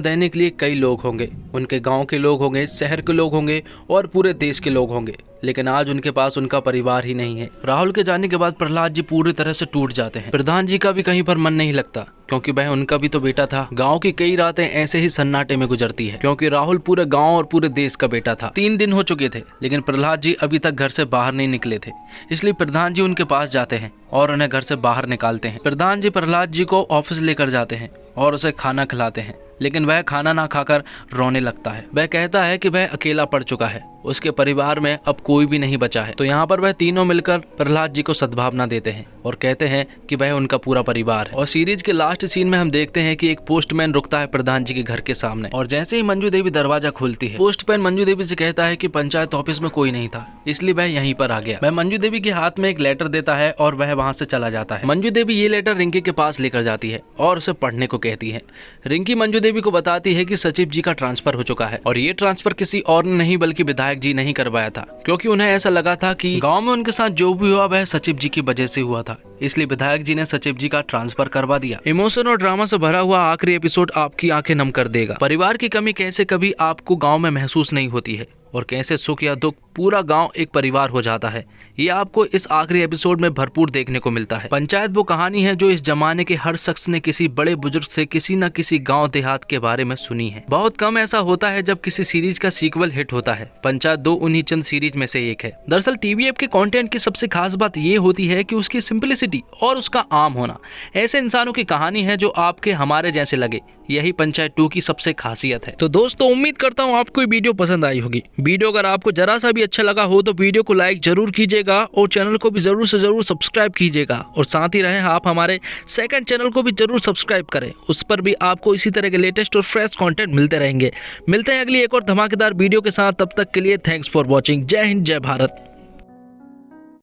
Speaker 2: देने के लिए कई लोग होंगे, उनके गांव के लोग होंगे, शहर के लोग होंगे और पूरे देश के लोग होंगे, लेकिन आज उनके पास उनका परिवार ही नहीं है। राहुल के जाने के बाद प्रहलाद जी पूरी तरह से टूट जाते हैं। प्रधान जी का भी कहीं पर मन नहीं लगता क्योंकि वह उनका भी तो बेटा था। गांव की कई रातें ऐसे ही सन्नाटे में गुजरती है क्योंकि राहुल पूरे गांव और पूरे देश का बेटा था। 3 दिन हो चुके थे लेकिन प्रहलाद जी अभी तक घर से बाहर नहीं निकले थे, इसलिए प्रधान जी उनके पास जाते हैं और उन्हें घर से बाहर निकालते हैं। प्रधान जी प्रहलाद जी को ऑफिस लेकर जाते हैं और उसे खाना खिलाते हैं, लेकिन वह खाना ना खाकर रोने लगता है। वह कहता है कि वह अकेला पड़ चुका है, उसके परिवार में अब कोई भी नहीं बचा है। तो यहाँ पर वह तीनों मिलकर प्रहलाद जी को सद्भावना देते हैं और कहते हैं कि वह उनका पूरा परिवार है। और सीरीज के लास्ट सीन में हम देखते हैं कि एक पोस्टमैन रुकता है प्रधान जी के घर के सामने और जैसे ही मंजू देवी दरवाजा खोलती है, पोस्टमैन मंजू देवी से कहता है कि पंचायत ऑफिस में कोई नहीं था, इसलिए वह यहीं पर आ गया। वह मंजू देवी के हाथ में एक लेटर देता है और वह वहाँ से चला जाता है। मंजू देवी ये लेटर रिंकी के पास लेकर जाती है और उसे पढ़ने को कहती है। रिंकी मंजू देवी को बताती है कि सचिव जी का ट्रांसफर हो चुका है और ये ट्रांसफर किसी और ने नहीं बल्कि विधायक जी नहीं करवाया था, क्योंकि उन्हें ऐसा लगा था कि गांव में उनके साथ जो भी हुआ वह सचिव जी की वजह से हुआ था, इसलिए विधायक जी ने सचिव जी का ट्रांसफर करवा दिया। इमोशन और ड्रामा से भरा हुआ आखिरी एपिसोड आपकी आंखें नम कर देगा। परिवार की कमी कैसे कभी आपको गांव में महसूस नहीं होती है और कैसे सुख या दुख पूरा गांव एक परिवार हो जाता है, ये आपको इस आखिरी एपिसोड में भरपूर देखने को मिलता है। पंचायत वो कहानी है जो इस जमाने के हर शख्स ने किसी बड़े बुजुर्ग से किसी न किसी गांव देहात के बारे में सुनी है। बहुत कम ऐसा होता है जब किसी सीरीज का सीक्वल हिट होता है। पंचायत 2 उन्हीं चंद सीरीज में से एक है। दरअसल टीवी ऐप के कंटेंट की सबसे खास बात ये होती है कि उसकी सिंपलिसिटी और उसका आम होना। ऐसे इंसानों की कहानी है जो आपके हमारे जैसे लगे, यही पंचायत 2 की सबसे खासियत है। तो दोस्तों उम्मीद करता हूँ आपको ये वीडियो पसंद आई होगी। वीडियो अगर आपको जरा सा भी अच्छा लगा हो तो वीडियो को लाइक जरूर कीजिएगा और चैनल को भी जरूर से जरूर सब्सक्राइब कीजिएगा और साथ ही रहे आप हमारे सेकंड चैनल को भी जरूर सब्सक्राइब करें, उस पर भी आपको इसी तरह के लेटेस्ट और फ्रेश कंटेंट मिलते रहेंगे। मिलते हैं अगली एक और धमाकेदार वीडियो के साथ, तब तक के लिए थैंक्स फॉर वॉचिंग। जय हिंद, जय भारत।